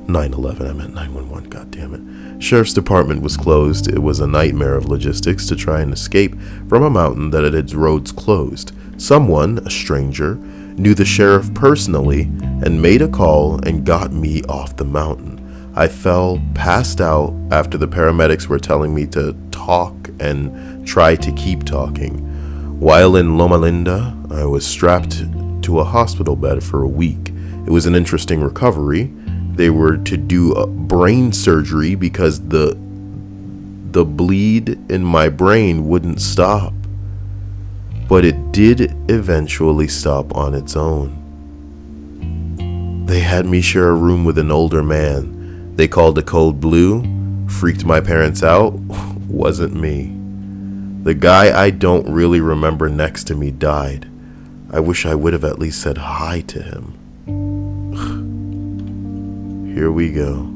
S1: 9/11, I meant 911, goddammit. Sheriff's department was closed. It was a nightmare of logistics to try and escape from a mountain that had its roads closed. Someone, a stranger, knew the sheriff personally and made a call and got me off the mountain. I fell, passed out after the paramedics were telling me to talk and try to keep talking. While in Loma Linda, I was strapped to a hospital bed for a week. It was an interesting recovery. They were to do a brain surgery because the bleed in my brain wouldn't stop. but it did eventually stop on its own. They had me share a room with an older man. They called it code blue, freaked my parents out. Wasn't me. The guy I don't really remember next to me died. I wish I would have at least said hi to him. Here we go.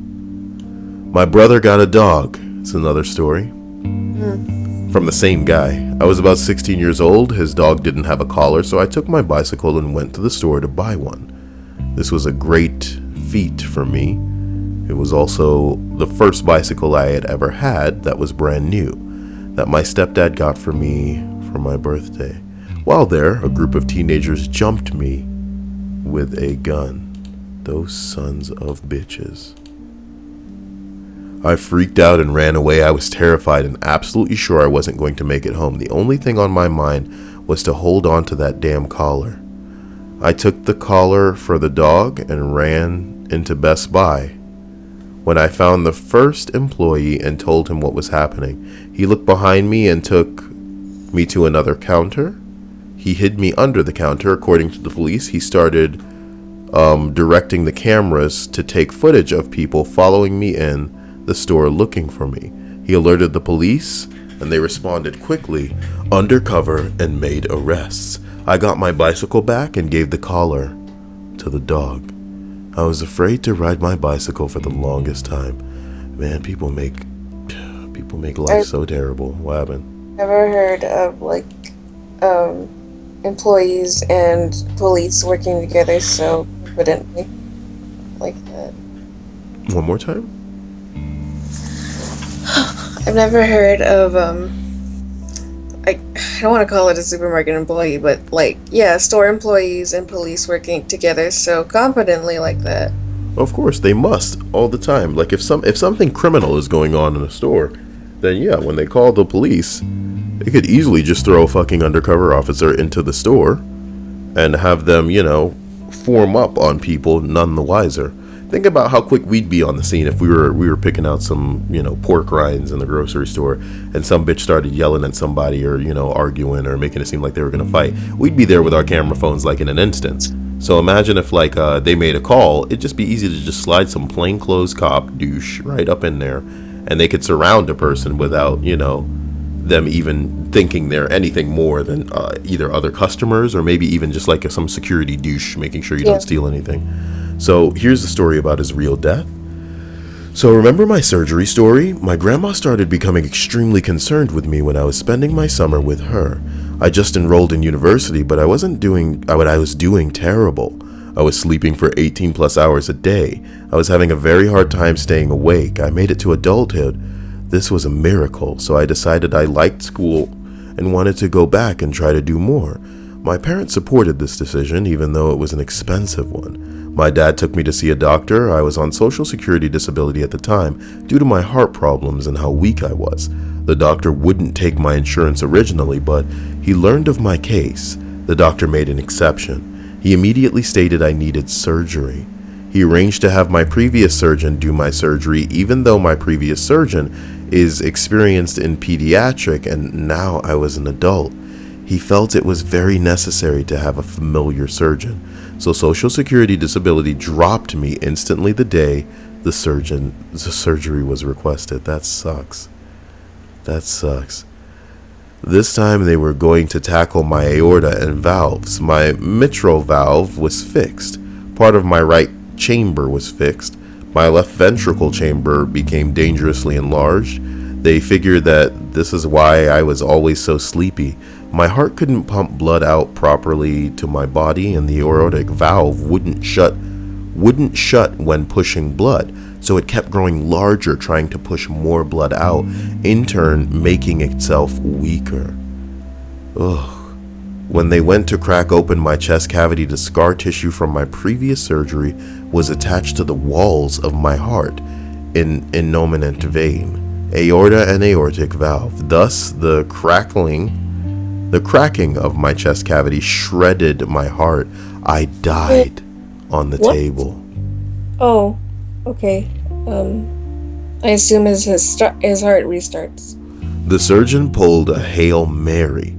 S1: My brother got a dog. It's another story. From the same guy. I was about 16 years old. His dog didn't have a collar, so I took my bicycle and went to the store to buy one. This was a great feat for me. It was also the first bicycle I had ever had that was brand new, that my stepdad got for me for my birthday. While there, a group of teenagers jumped me with a gun. Those sons of bitches. I freaked out and ran away. I was terrified and absolutely sure I wasn't going to make it home. The only thing on my mind was to hold on to that damn collar. I took the collar for the dog and ran into Best Buy. When I found the first employee and told him what was happening, he looked behind me and took me to another counter. He hid me under the counter. According to the police, he started directing the cameras to take footage of people following me in the store looking for me. He alerted the police and they responded quickly, undercover, and made arrests. I got my bicycle back and gave the collar to the dog. I was afraid to ride my bicycle for the longest time. Man, people make life so terrible. What happened?
S4: Ever heard of employees and police working together so confidently like that?
S1: One more time?
S4: I've never heard of I don't want to call it a supermarket employee, but store employees and police working together so confidently like that.
S1: Of course, they must all the time. Like if something criminal is going on in a store, then yeah, when they call the police, they could easily just throw a fucking undercover officer into the store and have them, form up on people none the wiser. Think about how quick we'd be on the scene if we were picking out some, pork rinds in the grocery store and some bitch started yelling at somebody or, arguing or making it seem like they were going to fight. We'd be there with our camera phones like in an instant. So imagine if they made a call, it'd just be easy to just slide some plainclothes cop douche right up in there and they could surround a person without, them even thinking they're anything more than either other customers or maybe even just like some security douche making sure you don't steal anything. So here's the story about his real death. So remember my surgery story? My grandma started becoming extremely concerned with me when I was spending my summer with her. I just enrolled in university, but I was doing terrible. I was sleeping for 18 plus hours a day. I was having a very hard time staying awake. I made it to adulthood. This was a miracle, so I decided I liked school and wanted to go back and try to do more. My parents supported this decision, even though it was an expensive one. My dad took me to see a doctor. I was on Social Security disability at the time due to my heart problems and how weak I was. The doctor wouldn't take my insurance originally, but he learned of my case. The doctor made an exception. He immediately stated I needed surgery. He arranged to have my previous surgeon do my surgery, even though my previous surgeon is experienced in pediatric and now I was an adult. He felt it was very necessary to have a familiar surgeon. So Social Security disability dropped me instantly the day the surgery was requested. That sucks. This time they were going to tackle my aorta and valves. My mitral valve was fixed. Part of my right chamber was fixed. My left ventricle chamber became dangerously enlarged. They figured that this is why I was always so sleepy. My heart couldn't pump blood out properly to my body, and the aortic valve wouldn't shut when pushing blood. So it kept growing larger, trying to push more blood out, in turn making itself weaker. Ugh. When they went to crack open my chest cavity, the scar tissue from my previous surgery was attached to the walls of my heart in innominate vein, aorta and aortic valve. Thus, the cracking of my chest cavity shredded my heart. I died on the table.
S4: Oh, okay. I assume his heart restarts.
S1: The surgeon pulled a Hail Mary.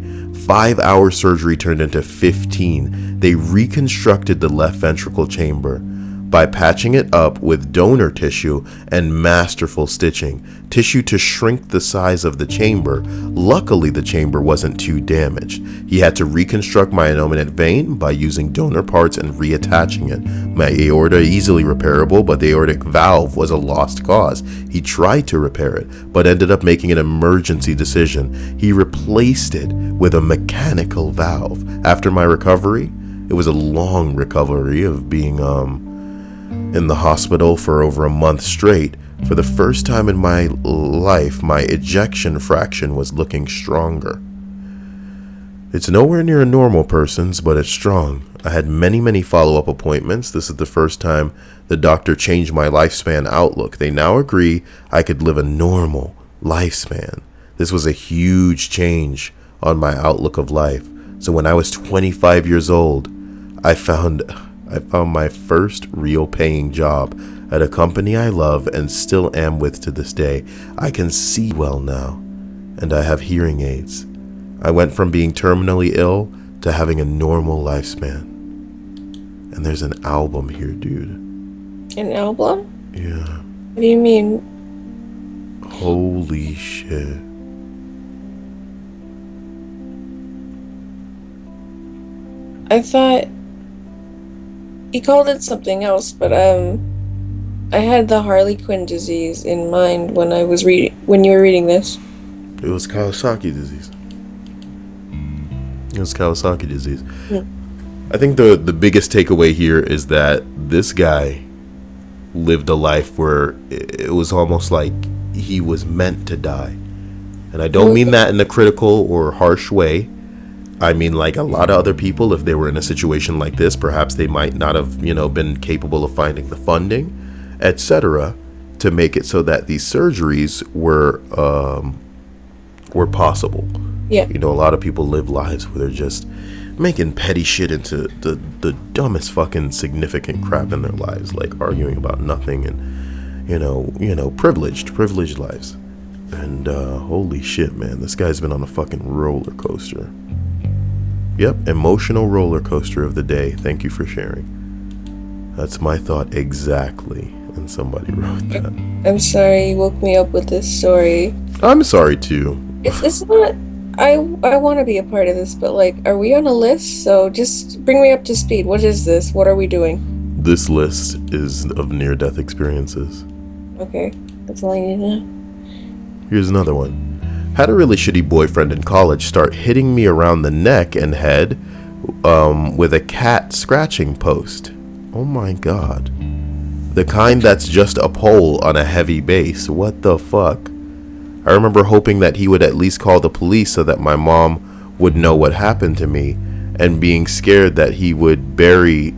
S1: 5-hour surgery turned into 15. They reconstructed the left ventricle chamber by patching it up with donor tissue and masterful stitching, tissue to shrink the size of the chamber. Luckily, the chamber wasn't too damaged. He had to reconstruct my innominate vein by using donor parts and reattaching it. My aorta easily repairable, but the aortic valve was a lost cause. He tried to repair it, but ended up making an emergency decision. He replaced it with a mechanical valve. After my recovery, it was a long recovery of being in the hospital for over a month straight. For the first time in my life, my ejection fraction was looking stronger. It's nowhere near a normal person's, but it's strong. I had many follow-up appointments. This is the first time the doctor changed my lifespan outlook. They now agree I could live a normal lifespan. This was a huge change on my outlook of life. So when I was 25 years old, I found my first real paying job at a company I love and still am with to this day. I can see well now, and I have hearing aids. I went from being terminally ill to having a normal lifespan. And there's an album here, dude.
S4: An album?
S1: Yeah.
S4: What do you mean?
S1: Holy shit.
S4: I thought he called it something else, but I had the Harley Quinn disease in mind when you were reading this.
S1: It was Kawasaki disease. I think the biggest takeaway here is that this guy lived a life where it was almost like he was meant to die. And I don't mean that in a critical or harsh way. I mean, like a lot of other people, if they were in a situation like this, perhaps they might not have, been capable of finding the funding, etc., to make it so that these surgeries were possible.
S4: Yeah.
S1: A lot of people live lives where they're just making petty shit into the dumbest fucking significant crap in their lives, like arguing about nothing and, privileged lives. And holy shit, man, this guy's been on a fucking roller coaster. Yep, emotional roller coaster of the day. Thank you for sharing. That's my thought exactly. And somebody wrote that.
S4: I'm sorry you woke me up with this story.
S1: I'm sorry too.
S4: It's not. I want to be a part of this, but are we on a list? So just bring me up to speed. What is this? What are we doing?
S1: This list is of near-death experiences.
S4: Okay, that's all I need to know.
S1: Here's another one. Had a really shitty boyfriend in college start hitting me around the neck and head with a cat scratching post. Oh my god. The kind that's just a pole on a heavy base. What the fuck? I remember hoping that he would at least call the police so that my mom would know what happened to me, and being scared that he would bury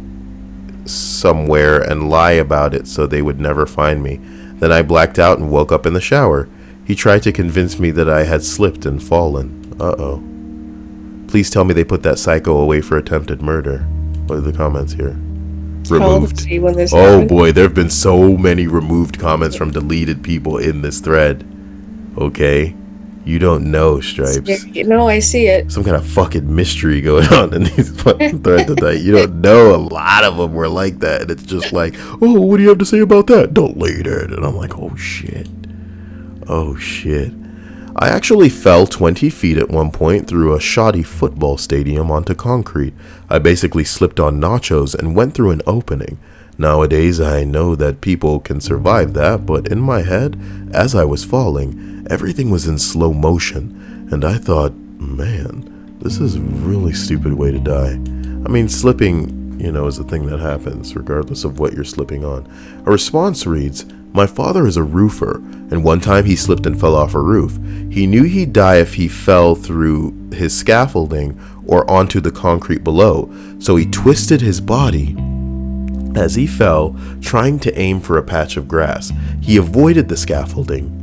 S1: somewhere and lie about it so they would never find me. Then I blacked out and woke up in the shower. He tried to convince me that I had slipped and fallen. Uh-oh. Please tell me they put that psycho away for attempted murder. What are the comments here? Removed. Oh boy, there have been so many removed comments from deleted people in this thread. Okay? You don't know, Stripes.
S4: No, I see it.
S1: Some kind of fucking mystery going on in these fucking threads tonight. You don't know, a lot of them were like that. And it's just like, oh, what do you have to say about that? Deleted. And I'm like, oh shit. Oh shit. I actually fell 20 feet at one point through a shoddy football stadium onto concrete. I basically slipped on nachos and went through an opening. Nowadays I know that people can survive that, but in my head, as I was falling, everything was in slow motion, and I thought, man, this is a really stupid way to die. I mean, slipping, is a thing that happens regardless of what you're slipping on. A response reads, my father is a roofer, and one time he slipped and fell off a roof. He knew he'd die if he fell through his scaffolding or onto the concrete below, so he twisted his body as he fell, trying to aim for a patch of grass. He avoided the scaffolding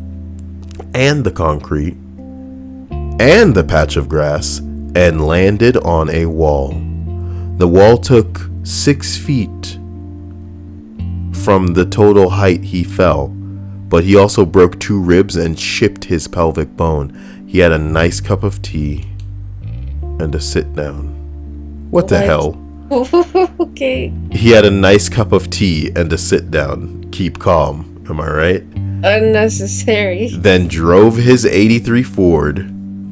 S1: and the concrete and the patch of grass and landed on a wall. The wall took 6 feet from the total height he fell, but he also broke 2 ribs and chipped his pelvic bone. He had a nice cup of tea and a sit down. What the hell?
S4: Okay.
S1: He had a nice cup of tea and a sit down. Keep calm. Am I right?
S4: Unnecessary.
S1: Then drove his 83 Ford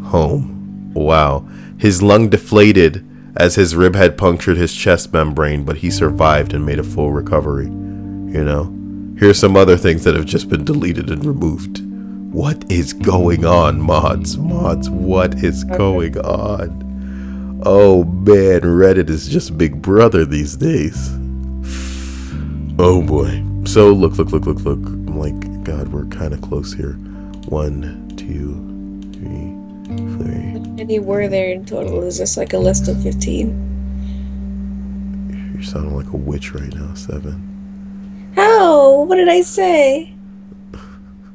S1: home. Wow. His lung deflated as his rib had punctured his chest membrane, but he survived and made a full recovery. You know? Here's some other things that have just been deleted and removed. What is going on, mods? Mods, what is going on? Oh man, Reddit is just Big Brother these days. Oh boy. So look. I'm like, God, we're kind of close here. 1, 2, 3, 4.
S4: How many were there in total? Is this like a list of 15?
S1: You're sounding like a witch right now. 7.
S4: How? What did I say?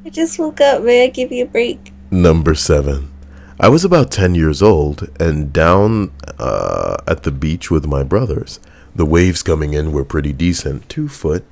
S4: I just woke up, man. Give me a break.
S1: Number 7. I was about 10 years old and down at the beach with my brothers. The waves coming in were pretty decent, 2 foot.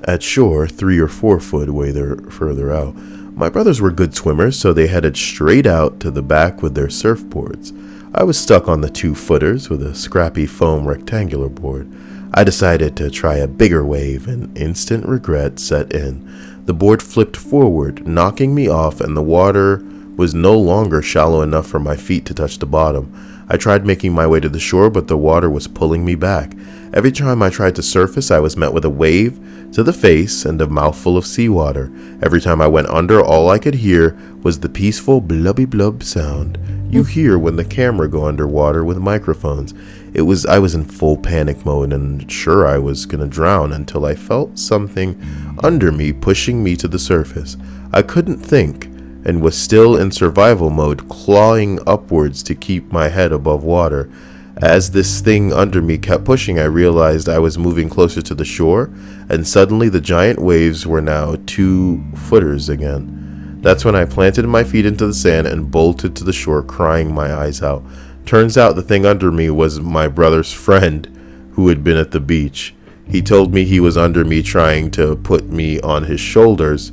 S1: At shore, 3 or 4 foot way further out. My brothers were good swimmers, so they headed straight out to the back with their surfboards. I was stuck on the 2 footers with a scrappy foam rectangular board. I decided to try a bigger wave, and instant regret set in. The board flipped forward, knocking me off, and the water was no longer shallow enough for my feet to touch the bottom. I tried making my way to the shore, but the water was pulling me back. Every time I tried to surface, I was met with a wave to the face and a mouthful of seawater. Every time I went under, all I could hear was the peaceful blubby blub sound you hear when the camera go underwater with microphones. I was in full panic mode and sure I was gonna drown until I felt something under me pushing me to the surface. I couldn't think and was still in survival mode, clawing upwards to keep my head above water. As this thing under me kept pushing, I realized I was moving closer to the shore, and suddenly the giant waves were now 2 footers again. That's when I planted my feet into the sand and bolted to the shore, crying my eyes out. Turns out the thing under me was my brother's friend who had been at the beach. He told me he was under me trying to put me on his shoulders,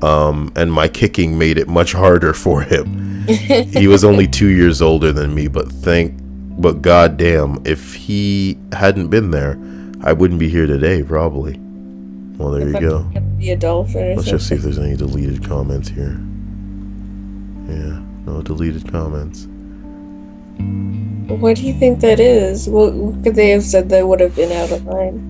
S1: and my kicking made it much harder for him. He was only 2 years older than me, but goddamn, if he hadn't been there, I wouldn't be here today, probably. Well, there you go.
S4: Be a dolphin or
S1: Let's just see if there's any deleted comments here. Yeah, no deleted comments.
S4: What do you think that is? What could they have said that would have been out of line?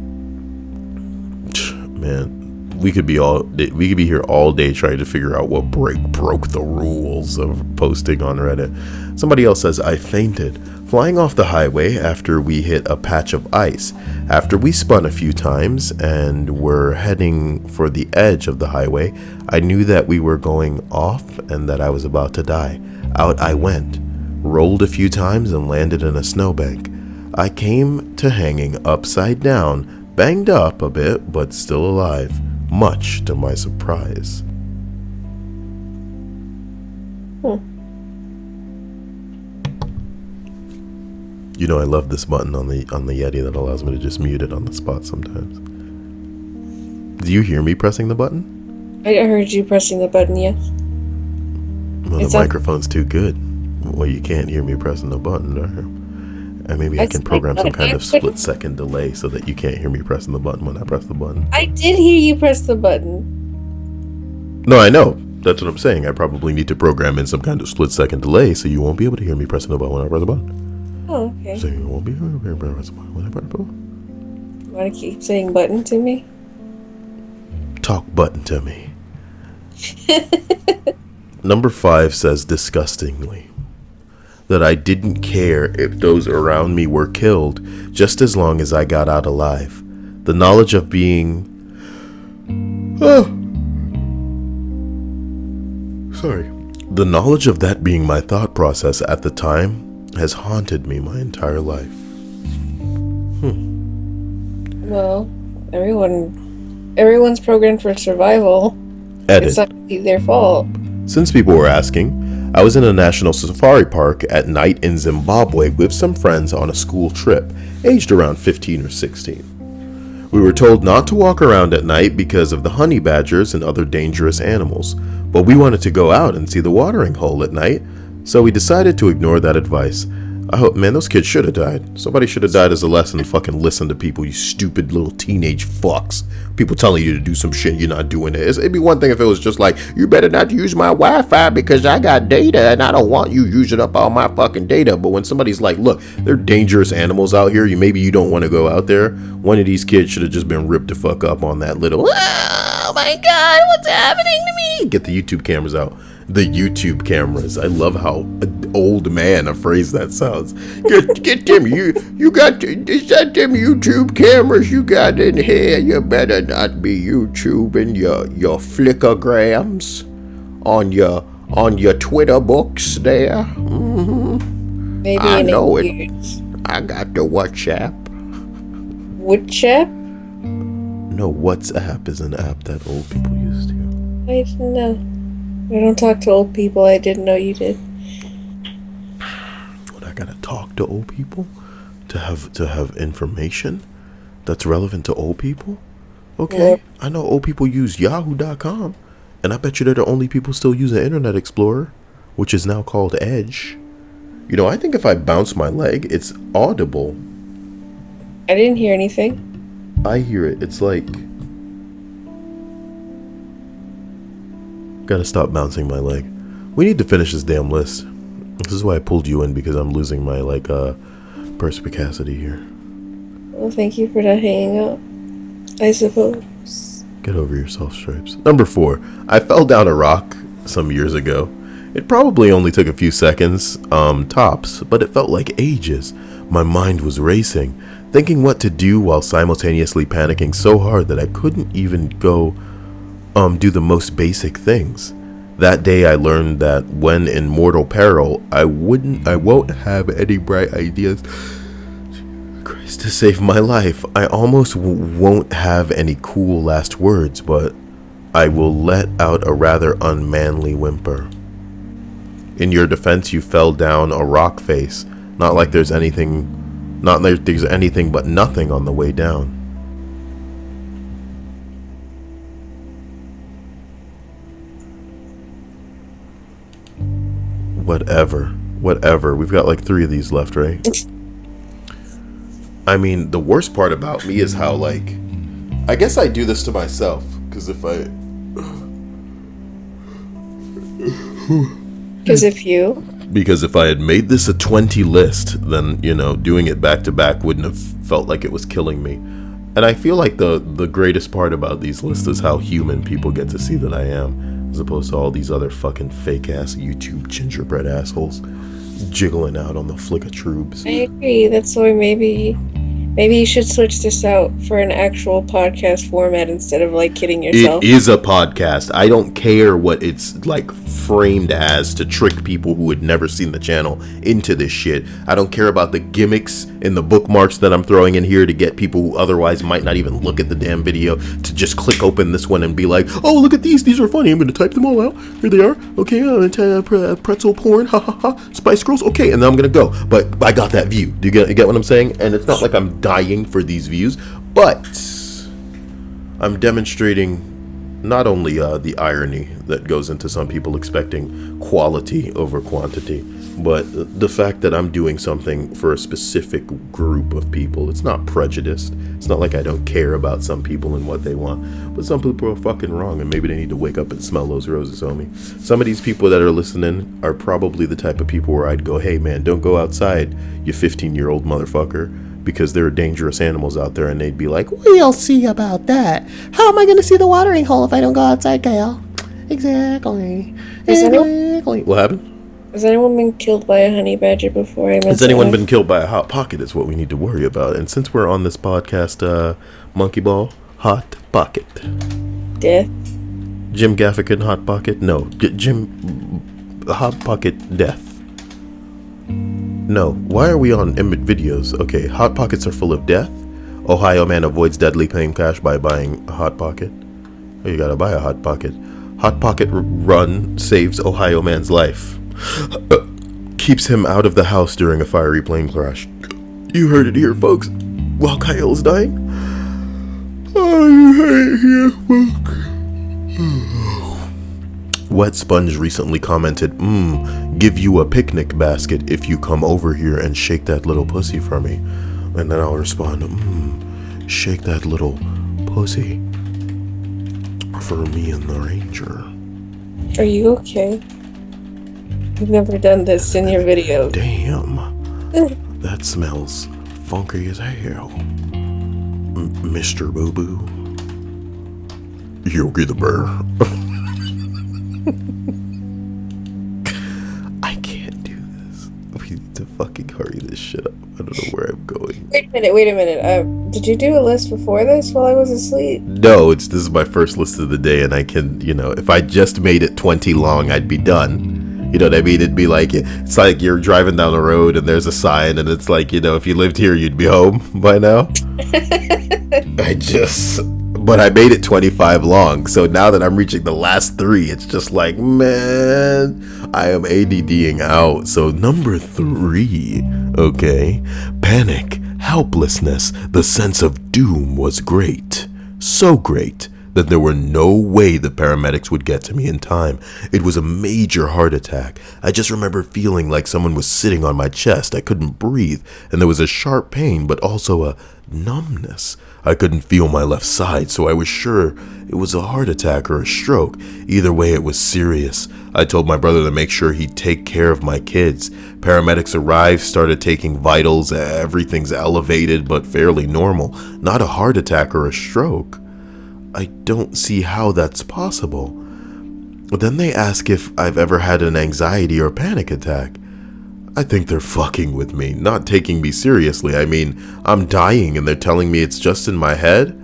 S1: Man, we could be here all day trying to figure out what broke the rules of posting on Reddit. Somebody else says, I fainted flying off the highway after we hit a patch of ice. After we spun a few times and were heading for the edge of the highway, I knew that we were going off and that I was about to die. Out I went, rolled a few times and landed in a snowbank. I came to hanging upside down, banged up a bit, but still alive, much to my surprise. You know, I love this button on the Yeti that allows me to just mute it on the spot sometimes. Do you hear me pressing the button?
S4: I heard you pressing the button, yes.
S1: Well, the microphone's too good. Well, you can't hear me pressing the button, or and maybe I can program some kind of split-second delay so that you can't hear me pressing the button when I press the button.
S4: I did hear you press the button.
S1: No, I know. That's what I'm saying. I probably need to program in some kind of split-second delay so you won't be able to hear me pressing the button when I press the button.
S4: Oh, okay.
S1: So you won't be able to hear me pressing the button when I press the button.
S4: You want to keep saying button to me?
S1: Talk button to me. Number 5 says disgustingly that I didn't care if those around me were killed just as long as I got out alive. The knowledge of being the knowledge of that being my thought process at the time has haunted me my entire life.
S4: Well, everyone's programmed for survival.
S1: Edit.
S4: It's not really their fault.
S1: Since people were asking, I was in a national safari park at night in Zimbabwe with some friends on a school trip, aged around 15 or 16. We were told not to walk around at night because of the honey badgers and other dangerous animals, but we wanted to go out and see the watering hole at night, so we decided to ignore that advice. I hope, man, those kids should have died. Somebody should have died as a lesson. Fucking listen to people, you stupid little teenage fucks. People telling you to do some shit, you're not doing it. It'd be one thing if it was just like, you better not use my Wi-Fi because I got data and I don't want you using up all my fucking data. But when somebody's like, look, they're dangerous animals out here. Maybe you don't want to go out there. One of these kids should have just been ripped the fuck up on that little, oh my God, what's happening to me? Get the YouTube cameras out. The YouTube cameras. I love how old man a phrase that sounds. Get them. You got, is that them YouTube cameras you got in here? You better not be YouTubing your flickergrams on your Twitter books there. Mm-hmm.
S4: Maybe
S1: I
S4: in
S1: know it.
S4: years.
S1: I got the WhatsApp.
S4: WhatsApp?
S1: No, WhatsApp is an app that old people used to.
S4: I didn't know. I don't talk to old people. I didn't know you did.
S1: What, I gotta talk to old people to have information that's relevant to old people? Okay,
S4: Yeah.
S1: I know old people use Yahoo.com, and I bet you they're the only people still using Internet Explorer, which is now called Edge. You know, I think if I bounce my leg, it's audible.
S4: I didn't hear anything.
S1: I hear it. It's like, gotta stop bouncing my leg. We need to finish this damn list. This is why I pulled you in, because I'm losing my perspicacity here.
S4: Well, thank you for not hanging up, I suppose.
S1: Get over yourself, Stripes. Number 4. I fell down a rock some years ago. It probably only took a few seconds, tops, but it felt like ages. My mind was racing, thinking what to do while simultaneously panicking so hard that I couldn't even go do the most basic things. That day I learned that when in mortal peril, I won't have any bright ideas to save my life. I almost won't have any cool last words, but I will let out a rather unmanly whimper. In your defense, you fell down a rock face. Not like there's anything but nothing on the way down. Whatever. We've got like 3 of these left, right? I mean, the worst part about me is how, like, I guess I do this to myself, because if I... Because if I had made this a 20 list, then, you know, doing it back to back wouldn't have felt like it was killing me. And I feel like the greatest part about these lists is how human people get to see that I am, as opposed to all these other fucking fake-ass YouTube gingerbread assholes jiggling out on the flickatroobs.
S4: I agree. That's why maybe you should switch this out for an actual podcast format instead of, like, kidding yourself.
S1: It is a podcast. I don't care what it's, like, framed as to trick people who had never seen the channel into this shit. I don't care about the gimmicks and the bookmarks that I'm throwing in here to get people who otherwise might not even look at the damn video to just click open this one and be like, oh, look at these are funny, I'm gonna type them all out, here they are, okay, pretzel porn, ha ha ha, Spice Girls, okay, and then I'm gonna go, but I got that view. Do you get what I'm saying? And it's not like I'm dying for these views, but I'm demonstrating not only the irony that goes into some people expecting quality over quantity, but the fact that I'm doing something for a specific group of people. It's not prejudiced. It's not like I don't care about some people and what they want, but some people are fucking wrong, and maybe they need to wake up and smell those roses, homie. Some of these people that are listening are probably the type of people where I'd go, hey man, don't go outside, you 15-year-old motherfucker, because there are dangerous animals out there, and they'd be like, we'll see about that. How am I going to see the watering hole if I don't go outside, Kyle? Exactly. What happened?
S4: Has anyone been killed by a honey badger before?
S1: Has anyone been killed by a hot pocket is what we need to worry about. And since we're on this podcast, Monkey Ball, Hot Pocket.
S4: Death.
S1: Jim Gaffigan, Hot Pocket? No, Jim Hot Pocket Death. No, why are we on videos? Okay, Hot Pockets are full of death. Ohio man avoids deadly paying cash by buying a Hot Pocket. Oh, you gotta buy a Hot Pocket. Hot Pocket run saves Ohio man's life. Keeps him out of the house during a fiery plane crash. You heard it here, folks. While Kyle's dying. Oh, you heard it here, folks. Wet Sponge recently commented, give you a picnic basket if you come over here and shake that little pussy for me. And then I'll respond, shake that little pussy for me and the Ranger.
S4: Are you okay? You've never done this in your videos.
S1: Damn. That smells funky as hell. Mr. Boo Boo. Yogi the Bear. I can't do this. We need to fucking hurry this shit up. I don't know where I'm going.
S4: Wait a minute. Did you do a list before this while I was asleep?
S1: No, this is my first list of the day, and I can, if I just made it 20 long, I'd be done. You know what I mean? It'd be like, it's like you're driving down the road and there's a sign and it's like, if you lived here, you'd be home by now. But I made it 25 long. So now that I'm reaching the last 3, it's just like, man, I am ADDing out. So number 3, okay. Panic, helplessness, the sense of doom was great. So great that there were no way the paramedics would get to me in time. It was a major heart attack. I just remember feeling like someone was sitting on my chest. I couldn't breathe, and there was a sharp pain, but also a numbness. I couldn't feel my left side, so I was sure it was a heart attack or a stroke. Either way, it was serious. I told my brother to make sure he'd take care of my kids. Paramedics arrived, started taking vitals. Everything's elevated, but fairly normal. Not a heart attack or a stroke. I don't see how that's possible. But then they ask if I've ever had an anxiety or panic attack. I think they're fucking with me, not taking me seriously. I mean, I'm dying and they're telling me it's just in my head.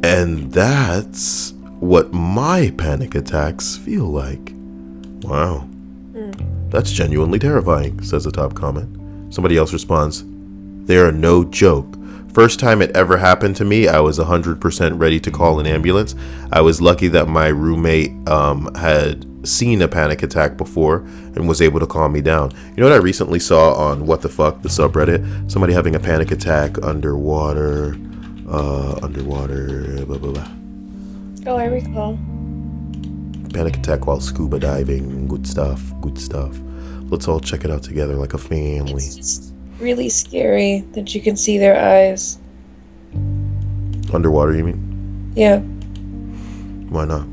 S1: And that's what my panic attacks feel like. Wow. That's genuinely terrifying, says the top comment. Somebody else responds, they are no joke. First time it ever happened to me, I was 100% ready to call an ambulance. I was lucky that my roommate had seen a panic attack before and was able to calm me down. You know what I recently saw on What the Fuck, the subreddit? Somebody having a panic attack underwater, blah, blah, blah.
S4: Oh, I recall.
S1: Panic attack while scuba diving. Good stuff, good stuff. Let's all check it out together like a family.
S4: It's just really scary that you can see their eyes.
S1: Underwater, you mean?
S4: Yeah.
S1: Why not?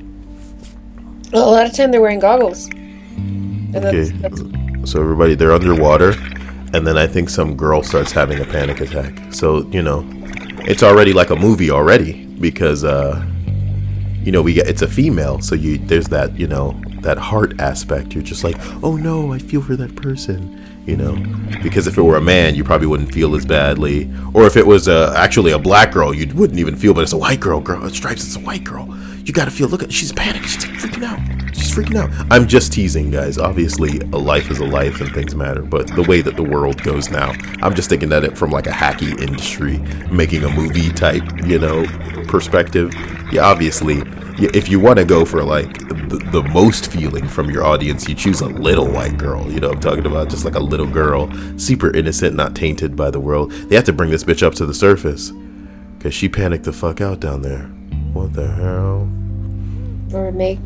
S4: Well, a lot of time they're wearing goggles. And
S1: Okay, so everybody, they're underwater, and then I think some girl starts having a panic attack. So, it's already like a movie already, because, it's a female, so there's that, that heart aspect. You're just like, oh no, I feel for that person, because if it were a man, you probably wouldn't feel as badly. Or if it was actually a black girl, you wouldn't even feel, but it's a white girl, Stripes, it's a white girl. You gotta feel, look at, she's panicking, she's freaking out. She's freaking out. I'm just teasing, guys. Obviously, a life is a life and things matter, but the way that the world goes now, I'm just thinking at it from like a hacky industry, making a movie type, perspective. Yeah, obviously, if you want to go for like the most feeling from your audience, you choose a little white girl. You know what I'm talking about? Just like a little girl, super innocent, not tainted by the world. They have to bring this bitch up to the surface because she panicked the fuck out down there. What the hell?
S4: Or make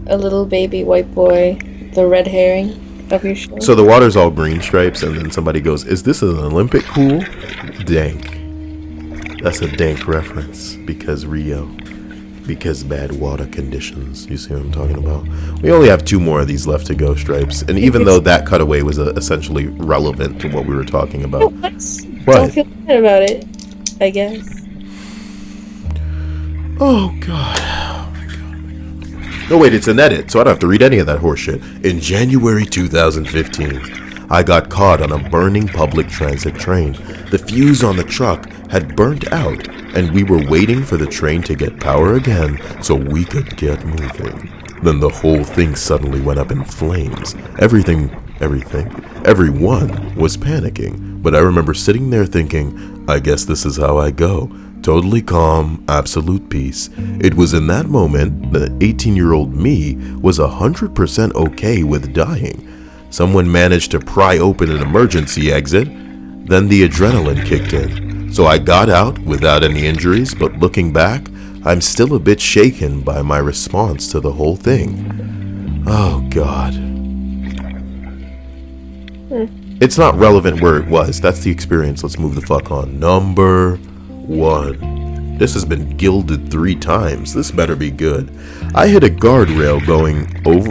S4: a little baby white boy the red herring of your show.
S1: So the water's all green, Stripes, and then somebody goes, is this an Olympic pool? Dank. That's a dank reference because Rio. Because bad water conditions. You see what I'm talking about? We only have 2 more of these left to go, Stripes. And even though that cutaway was essentially relevant to what we were talking about.
S4: What?
S1: What?
S4: Don't feel bad about it, I guess.
S1: Oh, God. Oh, my God. No, wait, it's an edit, so I don't have to read any of that horseshit. In January 2015, I got caught on a burning public transit train. The fuse on the truck had burnt out, and we were waiting for the train to get power again so we could get moving. Then the whole thing suddenly went up in flames. Everyone was panicking, but I remember sitting there thinking, I guess this is how I go. Totally calm, absolute peace. It was in that moment that 18-year-old me was 100% okay with dying. Someone managed to pry open an emergency exit, then the adrenaline kicked in. So I got out without any injuries, but looking back, I'm still a bit shaken by my response to the whole thing. Oh, God. It's not relevant where it was. That's the experience. Let's move the fuck on. Number 1. This has been gilded 3 times. This better be good. I hit a guardrail going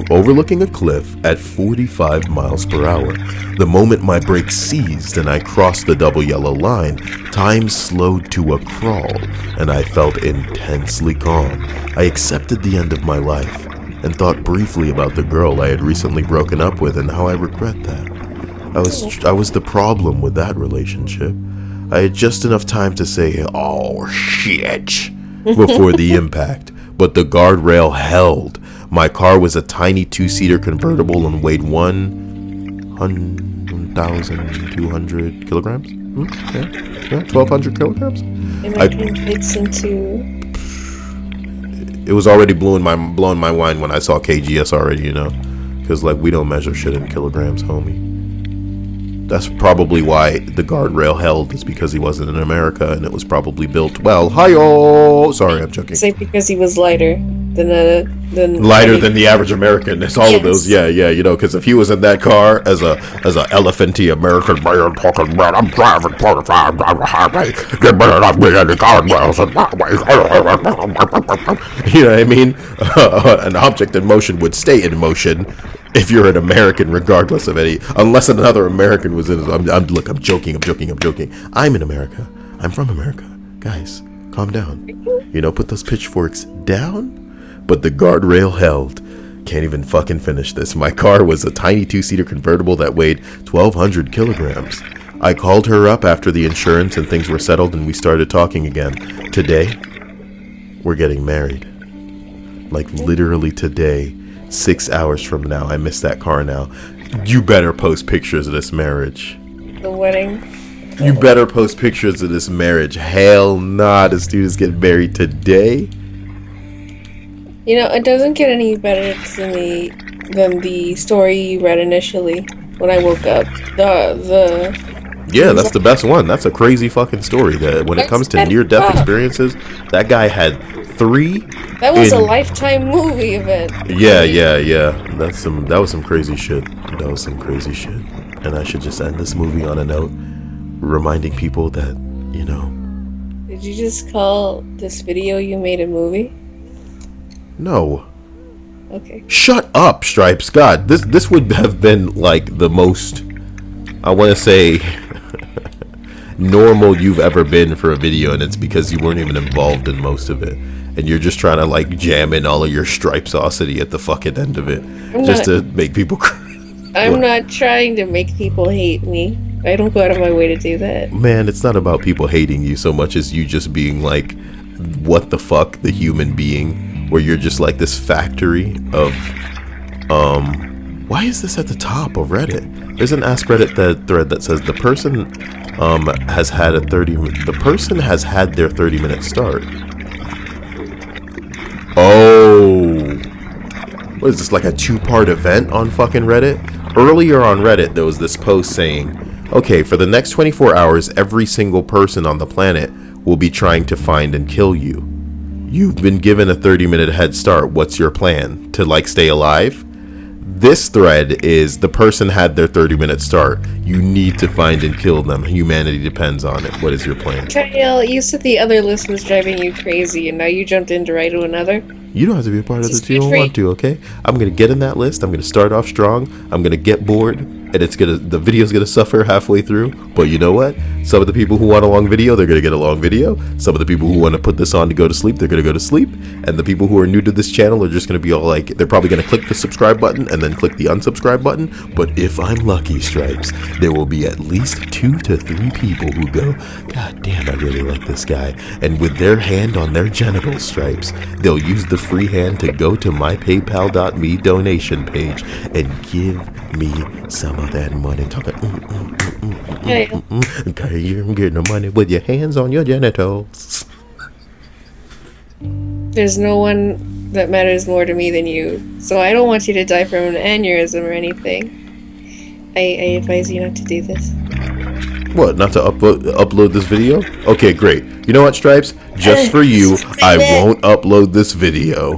S1: overlooking a cliff at 45 miles per hour. The moment my brakes seized and I crossed the double yellow line, time slowed to a crawl, and I felt intensely calm. I accepted the end of my life and thought briefly about the girl I had recently broken up with and how I regret that. I was the problem with that relationship. I had just enough time to say, "Oh shit," before the impact, but the guardrail held. My car was a tiny 2-seater convertible and weighed 1,200 kilograms. Yeah, 1,200 kilograms.
S4: And that translates into.
S1: It was already blowing my mind when I saw KGS already, you know, because like we don't measure shit in kilograms, homie. That's probably why the guardrail held, is because he wasn't in America and it was probably built well. Hi-yo! Sorry, I'm joking.
S4: Say because he was lighter than
S1: the average American. It's all of those. Yeah, you know, because if he was in that car as a elephanty American man talking about, I'm driving 25 down the highway, you better not be any guardrails in my way. You know what I mean? An object in motion would stay in motion if you're an American, regardless of unless another American was in it. I'm joking. I'm in America. I'm from America. Guys, calm down. You know, put those pitchforks down. But the guardrail held. Can't even fucking finish this. My car was a tiny 2-seater convertible that weighed 1,200 kilograms. I called her up after the insurance and things were settled and we started talking again. Today, we're getting married. Like literally today. 6 hours from now. I miss that car now. You better post pictures of this marriage.
S4: The wedding.
S1: You better post pictures of this marriage. Hell nah, this dude is getting married today.
S4: You know, it doesn't get any better than the story you read initially when I woke up.
S1: Yeah, that's the best one. That's a crazy fucking story. That when it comes to near-death experiences, that guy had 3.
S4: That was a Lifetime movie event.
S1: Yeah. That was some crazy shit. And I should just end this movie on a note reminding people that, you know.
S4: Did you just call this video you made a movie?
S1: No.
S4: Okay.
S1: Shut up, Stripes. God, this would have been like the most, I want to say, normal you've ever been for a video, and it's because you weren't even involved in most of it. And you're just trying to like jam in all of your stripesosity at the fucking end of it, to make people
S4: I'm not trying to make people hate me. I don't go out of my way to do that.
S1: Man, it's not about people hating you so much as you just being like, what the fuck, the human being, where you're just like this factory of, why is this at the top of Reddit? There's an Ask Reddit thread that says the person has had their 30-minute start. Oh, what is this, like a 2-part event on fucking Reddit? Earlier on Reddit, there was this post saying, okay, for the next 24 hours, every single person on the planet will be trying to find and kill you. You've been given a 30-minute head start. What's your plan? To like stay alive? This thread is the person had their 30-minute start. You need to find and kill them. Humanity depends on it. What is your plan?
S4: Kyle, you said the other list was driving you crazy, and now you jumped in to write to another.
S1: You don't have to be a part of this if you don't want to, okay? I'm gonna get in that list. I'm gonna start off strong. I'm gonna get bored, and the video's gonna suffer halfway through. But you know what? Some of the people who want a long video, they're gonna get a long video. Some of the people who want to put this on to go to sleep, they're gonna go to sleep. And the people who are new to this channel are just gonna be all like, they're probably gonna click the subscribe button and then click the unsubscribe button. But if I'm lucky, Stripes, there will be at least 2 to 3 people who go, God damn, I really like this guy. And with their hand on their genitals, Stripes, they'll use the free hand to go to my paypal.me donation page and give me some of that money. Talking, okay, you're getting the money with your hands on your genitals.
S4: There's no one that matters more to me than you, so I don't want you to die from an aneurysm or anything. I advise you not to do this.
S1: What, not to upload this video? Okay, great. You know what, Stripes? Just for you, I won't upload this video.